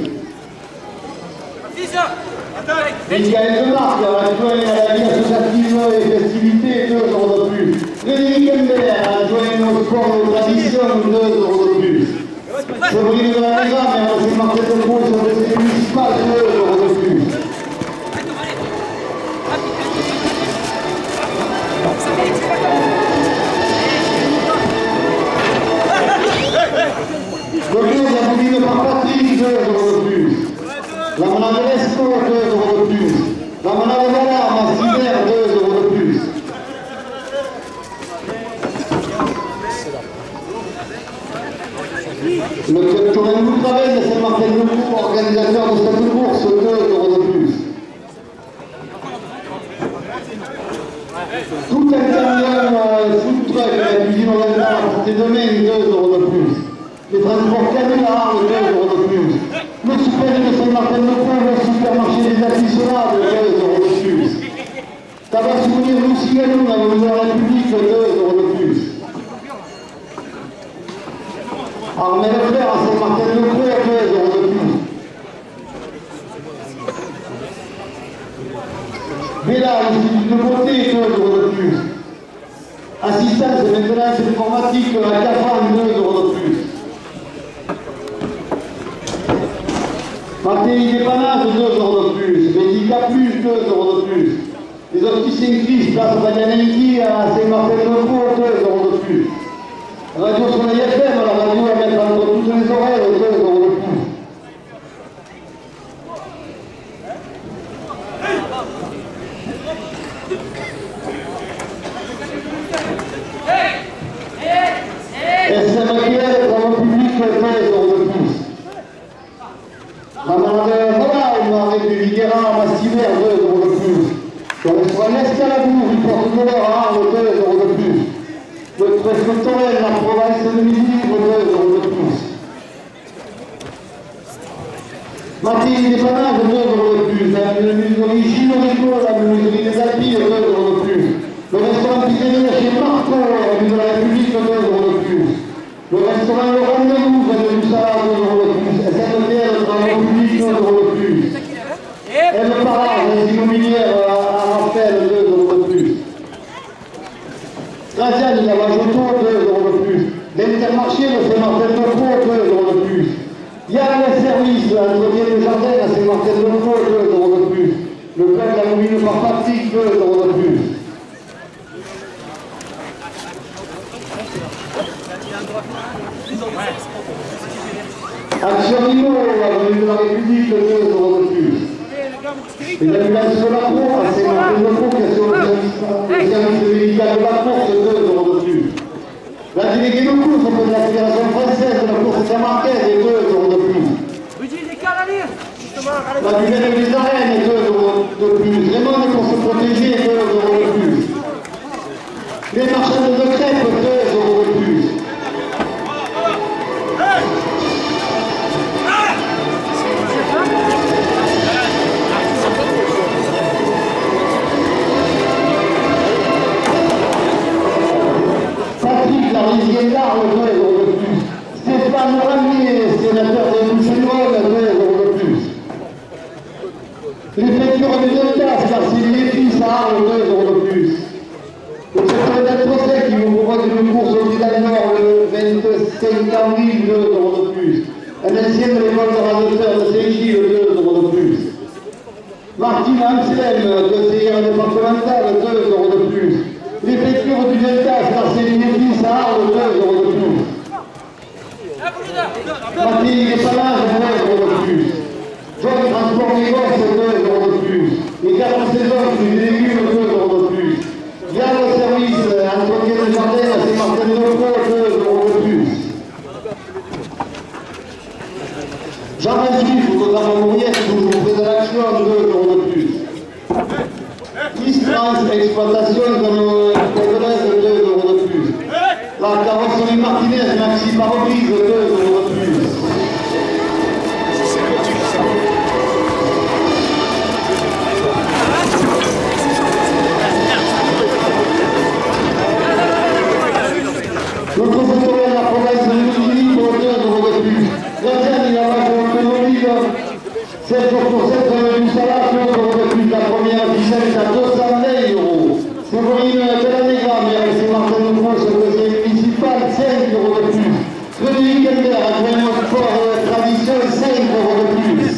[SPEAKER 1] Michael Demarque, adjoint à la vie associative et festivités, 2 euros de plus. Frédéric Embert, adjoint au sport et aux traditions, 2 euros de plus. Séverine de la Maison, mais à Saint-Martin-de-Croix, sur le conseil municipal, 2 euros de plus. Le club de la commune par Patrick, 2 euros de plus. La monade de l'Esco, 2 euros de plus. La monade de l'Alarme à Cider, 2 euros de plus. Le club Touraine Loutravel de Saint-Martin-de-Croix, organisateur de cette course, 2 euros de plus. Tout un camion food truck à la cuisine orientale à portée de main, 2 euros de plus. Les transports canulars, 2 euros de plus. Le super de Saint-Martin-de-Croix, le supermarché des aficionados, 2 euros de plus. Tabac souvenir Roussillon, la avenue de la République, 2 euros de plus. Armée Leclerc à Saint-Martin-de-Croix, 2 euros de plus. Véla, l'Institut de beauté, 2 euros de plus. Assistance et maintenance informatique à Cafran, 2 euros de plus. Matéi dépannage, 2 euros de plus. Médica plus, 2 euros de plus. Les opticiens Chris, place Paganenki à Saint-Martin-de-Croix, 2 euros de plus. Radio Soleil FM, la radio à mettre entre toutes les oreilles, 2 euros de plus. SMQL, travaux publics, 13 euros de plus. La malade Volaille, République Guérard, Mastiver, 2 euros de plus. Le restaurant Escalabou, du Porte-Bonheur à Arles, 2 euros de plus. Le trèfle Torel, la province de Midi, 2 euros de plus. Matéi dépannage, 2 euros de plus. La menuiserie Gino Rico, la menuiserie des Alpilles, 2 euros de plus. Le restaurant Pizzeria chez Marco, avenue de la République, 2 euros de plus. Le restaurant Le Rendez-vous, avenue du Salat, 2 euros de plus. SNTL, travaux publics, 2 euros de plus. Eve Parage, les immobilières à Raphaël, 2 euros de plus. Graziani, la Vajoto, 2 euros de plus. L'Intermarché de Saint-Martin-de-Croix, 2 euros de plus. Yann les services, l'entretien de jardin à Saint-Martin-de-Croix, 2 euros de plus. Le club de la mobile par Patrick, 2 euros de plus. Action Limo, avenue de la République, 2 euros de plus. Et l'ambulance de la cour, c'est Martin Lecourt qui assure le service médical de la course, 2 euros de plus. La déléguée de course de la Fédération française de la course Saint-Martin, 2 euros de plus. La Guyane des arènes, 2 euros de plus. Les mondes pour se protéger, 2 euros de plus. Les marchands de crêpes, 2 euros de plus. Patrick Larisier-Gard, 2 euros de plus. Stéphane Ramier, sénateur de Boucherolles, 2 euros de plus. L'effecteur des Deltas, car c'est les fils à Arles, 2 euros de plus. Le secteur d'Altrosec qui vous propose une course au Vidal Nord le 25 avril, 2 euros de plus. Un ancien de l'école de radioteur de Saint-Gilles, 2 euros de plus. Martine Amselem, conseillère départementale, 2 euros de plus. L'effecteur du Deltas, car c'est les fils à Arles, 2 euros de plus. Mathilde Palage, 2 euros de plus. Jean de transport des gosses, 2 euros de plus. Les 4 saisons du légumes, 2 euros de plus. Yann au service, entretien de jardin, c'est Martin Lecourt, 2 euros de plus. Jean-Baptiste, photographe Mauriès, toujours près de l'action, 2 euros de plus. Distance, exploitation, comme Congolaise, 2 euros de plus. La carrosserie Martinez, Maxi Parobrise, 2 euros de plus. Le professeur de la province de Midi pour 2 euros de plus. Deuxième, il y a la automobile, 7 jours pour 7 du salaire, 2 euros de plus. La première ficelle à 220 euros. Séverine Calanega, c'est Martin Lecourt, le conseil municipal, 5 euros de plus. Frédéric Elder, adjoint sport tradition, 5 euros de plus.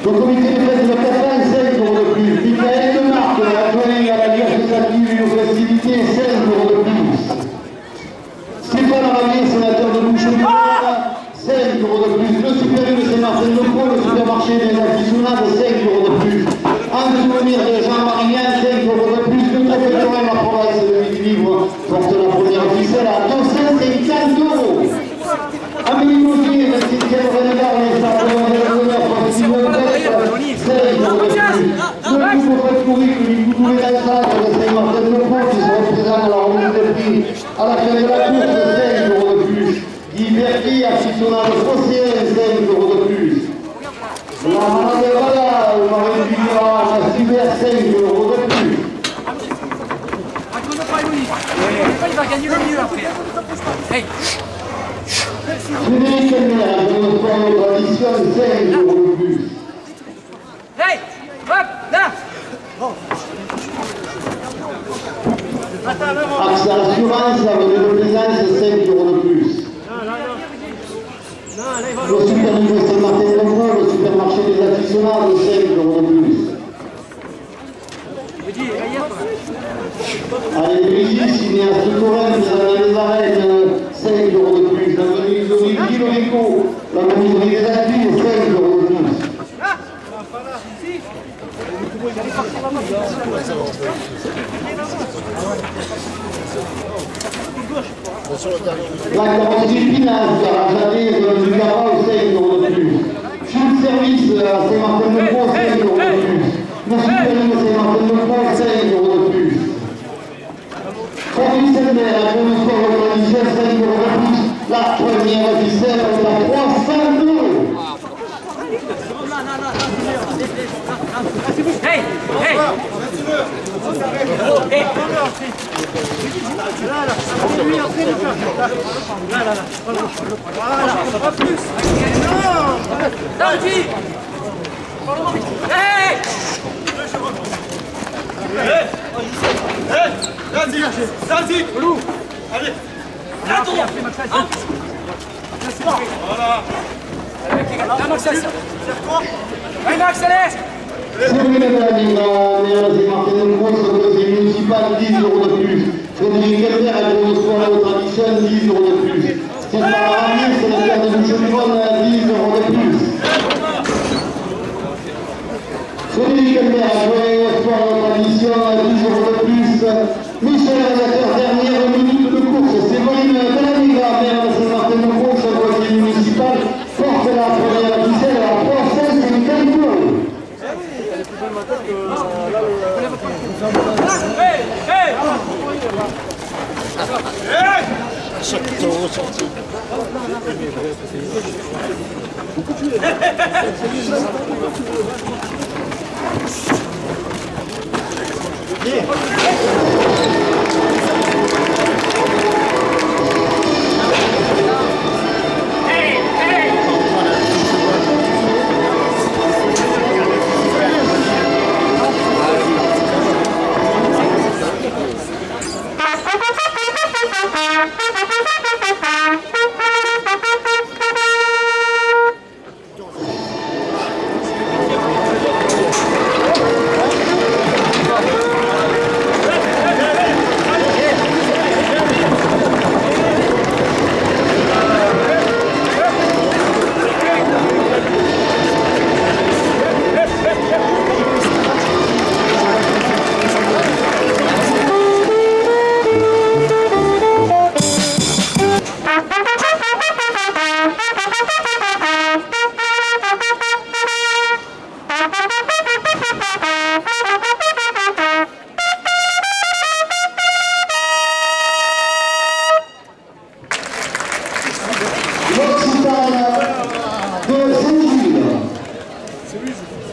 [SPEAKER 1] Le comité de presse de Catin, 5 euros de plus. Michael Demarque, adjoint à la vie associative et aux festivités, 5 euros de plus. Stéphane Ramier, sénateur de Boucherolles, 5 euros de plus. Le supérieur de Saint-Martin Lecourt, le supermarché des aficionados, 5 euros de plus. En souvenir de Jean-Marie 5 euros de plus. Le préfecteur de la province de Midi-Livre porte la première ficelle à 250 euros. Amélie Gauthier, le 6e renard, les sardes de l'honneur, 5 euros de plus. Le nouveau factory que vous pouvez d'Alsace de Saint-Martin-de-Pont qui se représente à la remise de prix à la fin de la course, 5 euros de plus. Guy Berti, aficionado phocéen, 5 euros de plus. La Manadevada, le Marine Vigneron, la Cyber, 5 euros de plus.
[SPEAKER 5] Il va gagner le mieux après. Hey.
[SPEAKER 1] Frédéric Elmer, de notre sport de tradition, 5 euros de plus.
[SPEAKER 5] Hey, hop, là.
[SPEAKER 1] Axe Assurance, la de plaisance, 5 euros de plus. Le supermarché Saint-Martin-de-Pont, le supermarché des aficionados, 5 euros de plus. Allez, Brigitte, cinéaste Torrent, les arènes, 5 euros de plus. La venue de Gilles Rico, la menuiserie des Alpines, 5 euros de plus. La carrosserie Finance, Garage du Carval, 5 euros de plus. Full Service à Saint-Martin-de-Pont, 5 euros de plus. Le supérieur Saint-Martin-de-Pont, 5 euros de plus. Fabrice Elmer, à Bon Sport de Tradition, 5 euros de plus. La première ficelle est à 300 euros.
[SPEAKER 5] Hey, hey. Hey.
[SPEAKER 3] Vas-y, allez. Voilà.
[SPEAKER 5] Là, Max, allez, Max, allez.
[SPEAKER 1] Frédéric Elder, c'est Martin Lecourt, le conseil municipal, 10 euros de plus. Frédéric Elder, adjoint au sport et aux traditions, 10 euros de plus. Stéphane Ramier, sénateur de Boucherolles, 10 euros de plus.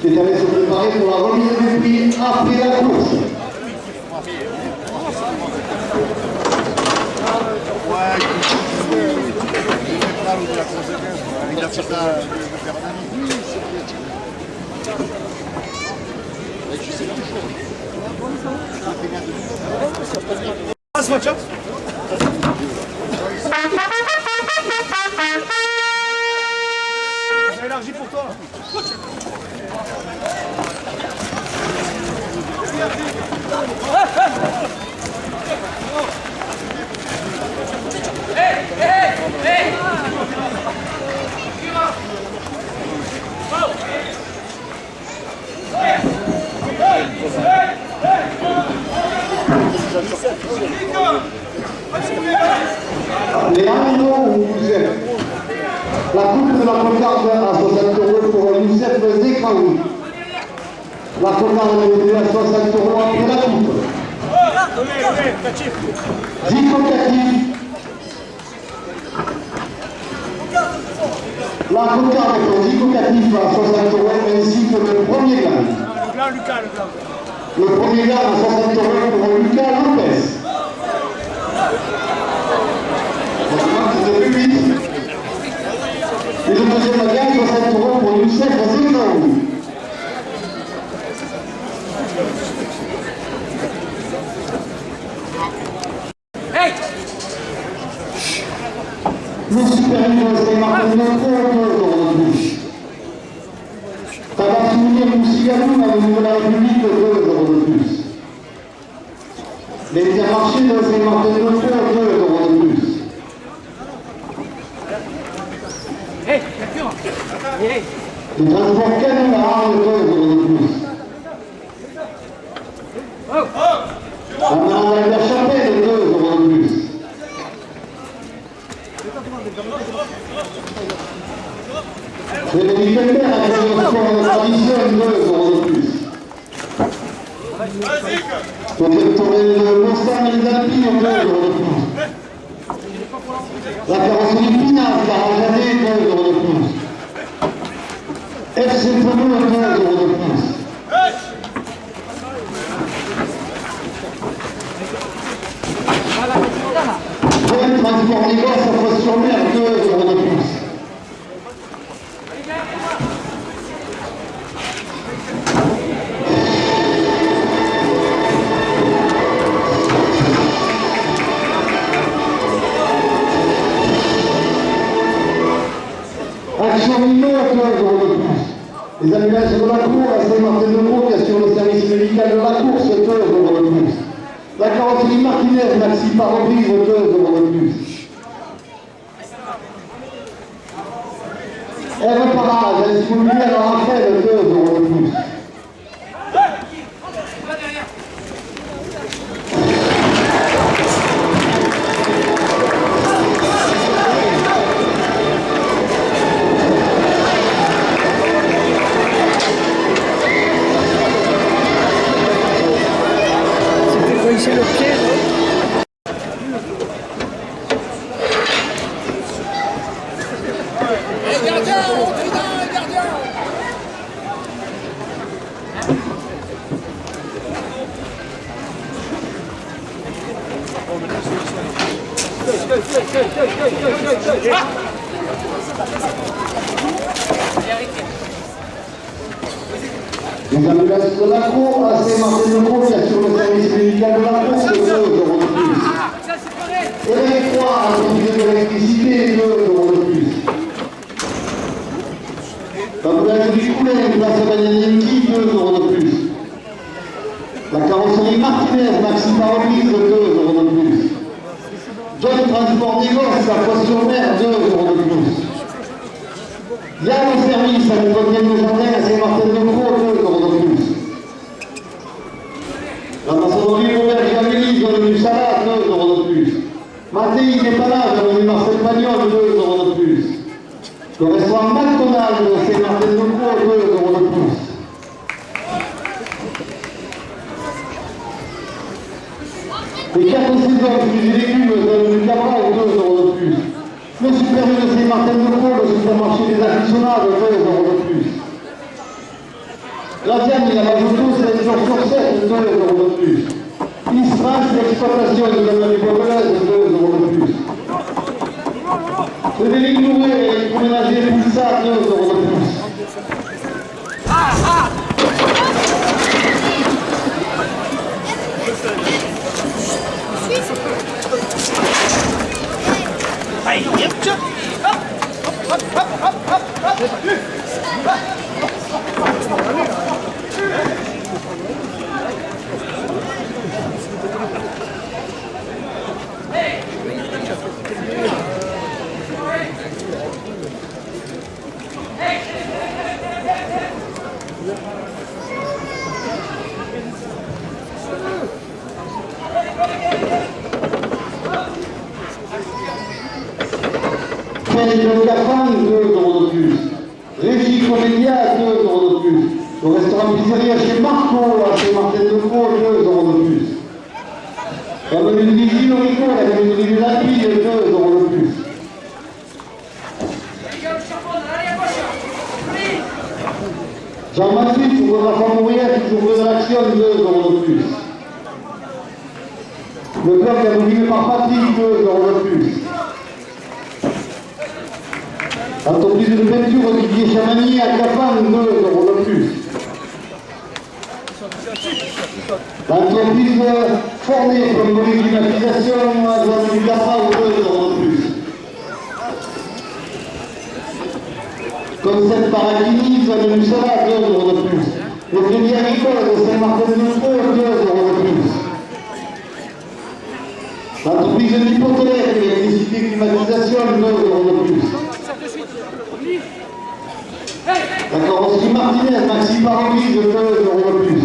[SPEAKER 1] qui est allé se préparer pour la remise du prix après la course.
[SPEAKER 3] J'ai élargi pour toi.
[SPEAKER 1] Les animaux où vous êtes. La coupe de la cocarde à 60 € pour Youssef Zekaoui. La cocarde est à 60 € après la coupe. Zico Katif. La cocarde pour Zico Katif à 60 € ainsi que le premier gain. Le premier gain à 60 € pour Lucas Lopez. Et le deuxième gain, 60 € pour Youssef Zekaoui.
[SPEAKER 5] Hey!
[SPEAKER 1] Le supérieur, c'est Martin de bouche. Tabassoulier Moussigalou à le niveau de la République, 2 € de plus. L'Intermarché de Saint-Martin de 2 € de plus.
[SPEAKER 5] Hey, Mercure! Hey!
[SPEAKER 1] Le transport Canada, 2 € de plus. La Maranda de la Chapelle, 2 € de plus. Le Médicamentaire a fait le sport de tradition, 2 € de plus. Le Mustang et les Alpines, 2 € de plus. La carrosserie Pinard, Carajadé, 2 € de plus. FC Peugeot, 2 € de plus. Joël Transport Négoce à Fos-sur-Mer, 2 € de plus. Action Mino, 2 € de plus. Les annulations de la cour à Saint-Martin-de-Croix qui assure le service médical de la course, 2 € de plus. La carrosserie Martinez, Maxi par reprise, 2 € de plus. R Parage, immobilière à Raphaël, 2 € de plus. Les ambulances de la cour, à Saint-Martin-de-Croix, qui assure le service médical de la cour, de 2 euros de plus. Et les 3 à l'entreprise de l'électricité, 2 euros de plus. L'ambulance du Coulet, une place à Bagnanemki, 2 euros de plus. La carrosserie Martinez, Maxi Parabrise, 2 euros de plus. John Transport des Gosses, à Poisson-Mer, 2 euros de plus. Il y a le service à l'École de Jardin à Saint-Martin-de-Croix, 2 euros de plus. La maçonnerie Robert Gamélis, venue du Salat, 2 euros de plus. Matéi Dépannage, venue Marcel Pagnol, 2 euros de plus. Le restaurant McDonald's de Saint-Martin-de-Croix, 2 euros de plus. Les 4 saisons fruits et légumes de Cabral, 2 euros de plus. Le supérieur de Saint-Martin-de-Croix, le supermarché des aficionados, 2 euros de plus. La viande, il a rajouté 7 jours sur 7, 2 euros de plus. Israël, l'exploitation de la Nouvelle-Bordelaise, 2 euros de plus. Le délit nourri et l'électroménager Pulsar, 2 euros de plus. Le Cafan, 2 euros de plus. Régie Comédia, 2 euros de plus. Le restaurant pizzeria chez Marco, à Saint-Martin-de-Croix, 2 euros de plus. La menu de vigile au Rico, la menu de la Pille, 2 euros de plus. Jean-Mathieu, pour la femme ouvrière, toujours de l'action, 2 euros de plus. Le club d'abonné par Patrick, 2 euros de plus. L'entreprise de peinture Olivier Chamani à Cafan, 2 euros de plus. L'entreprise Fournier pour une climatisation à zone du Cafan, 2 euros de plus. Concept Paradini, zone du Salat, 2 euros de plus. Le crédit agricole de Saint-Martin-de-Croix, 2 euros de plus. L'entreprise Nipotec, électricité climatisation, 2 euros de plus. La carrosserie Martinez, Maxi Parabrise, 2 euros de plus.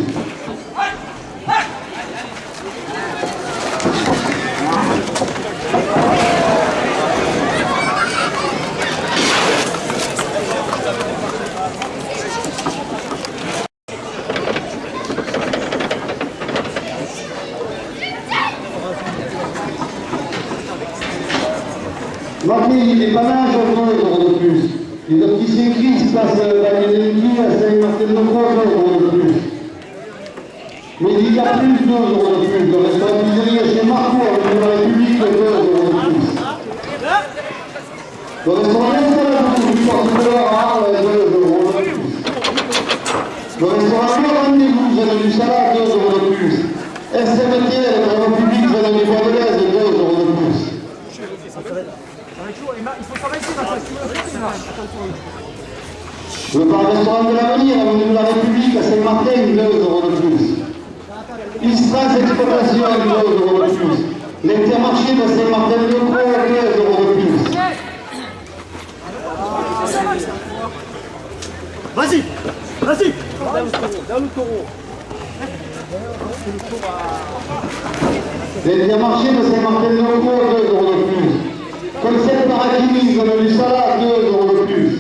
[SPEAKER 1] Matéi Dépannage, 2 euros de plus. Les opticiens Chris passent Bagnanemki à Saint-Martin-de-Croix, 2 euros de plus. Médica Plus, 2 euros de plus. Le restaurant pizzeria chez Marco, avec la République, 2 euros de plus. Le restaurant L'Installation du Porte-Couleur à Arles, 2 euros de plus. Le restaurant Le Rendez-vous, zone du Salat, 2 euros de plus. SMT, la République, zone du Bordelaise, 2 euros de plus.
[SPEAKER 5] Il faut s'arrêter là.
[SPEAKER 1] Le bar-restaurant de l'avenir, avenue de la République à Saint-Martin, 2 euros de plus. Istras Exploitation, 2 euros de plus. L'Intermarché de Saint-Martin-de-Croix, 2 euros de plus.
[SPEAKER 3] Vas-y, vas-y. Dans le taureau.
[SPEAKER 1] L'Intermarché de Saint-Martin-de-Croix, 2 euros de plus. Concept Paradini, zone du Salat, 2 euros de plus.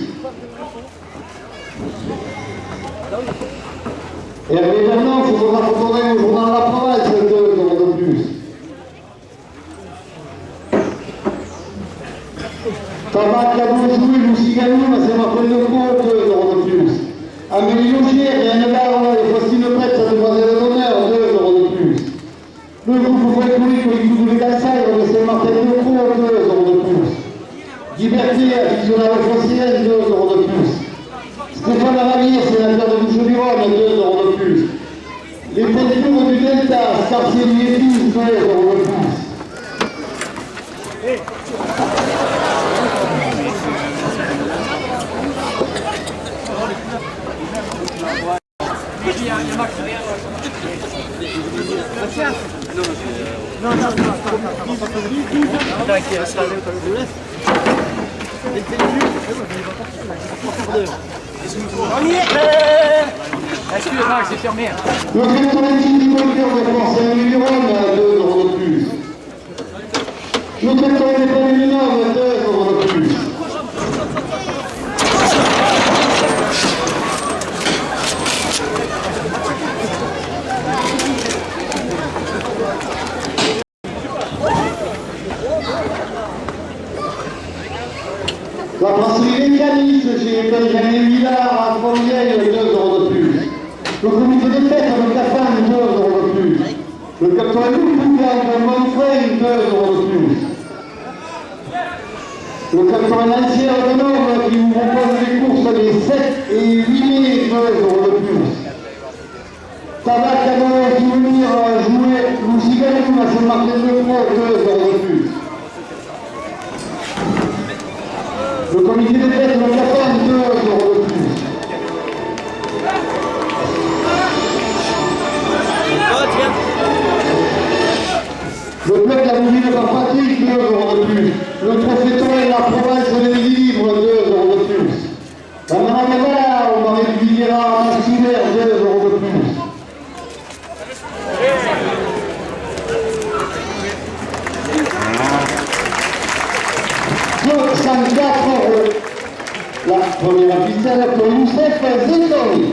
[SPEAKER 1] Hervé Vernon, photographe autoré au journal La Province, 2 euros de plus. Tabac Tabac, Cadeau, Joué, Luciano, c'est Martin Lecourt, 2 euros de plus. Amélie Logier, Réane Barre et Faustine Prêtre, sa demoiselle d'honneur, 2 euros de plus. Le groupe folklorique Collectif de Gassailles, c'est Martin Lecourt, 2 euros de plus. Liberté, aficionado foncière, 2 euros de plus. Stéphane Ravalier, sénateur de Bouches-du-Rhône, 2 euros de plus. Les peintures du Delta, Scarcelli et Fils, 2 euros de plus.
[SPEAKER 5] Excuse-moi, c'est fermé.
[SPEAKER 1] Le collectif du Voltaire de France, c'est un numéro, 2 euros de plus. Le tracteur des Palominoves, 2 euros de plus. La brasserie mécaniste chez Benjamin Villard à Fontvieille, 2 euros de plus. Le comité de fête de Cafan, 2 euros de plus. Le 92 Poucan de Montfrein, 2 euros de plus. Le 91 de Nord qui vous propose des courses les 7 et 8 mai, 2 euros de plus. Tabac, Cadeau, Souvenir, Jouet, Luciano, à Saint-Martin-de-Croix, 2 euros de plus. Le comité de fête de Cafan, 2 euros de plus. Le club de la Bougie de Patrick, 2 euros de plus. Le trophée Torel, la province de l'équilibre, 2 euros de plus. La Managala, au Marais du Villera, à Maxillaire, 2 euros de plus. Le 104 euros. La première ficelle pour Youssef Zétori.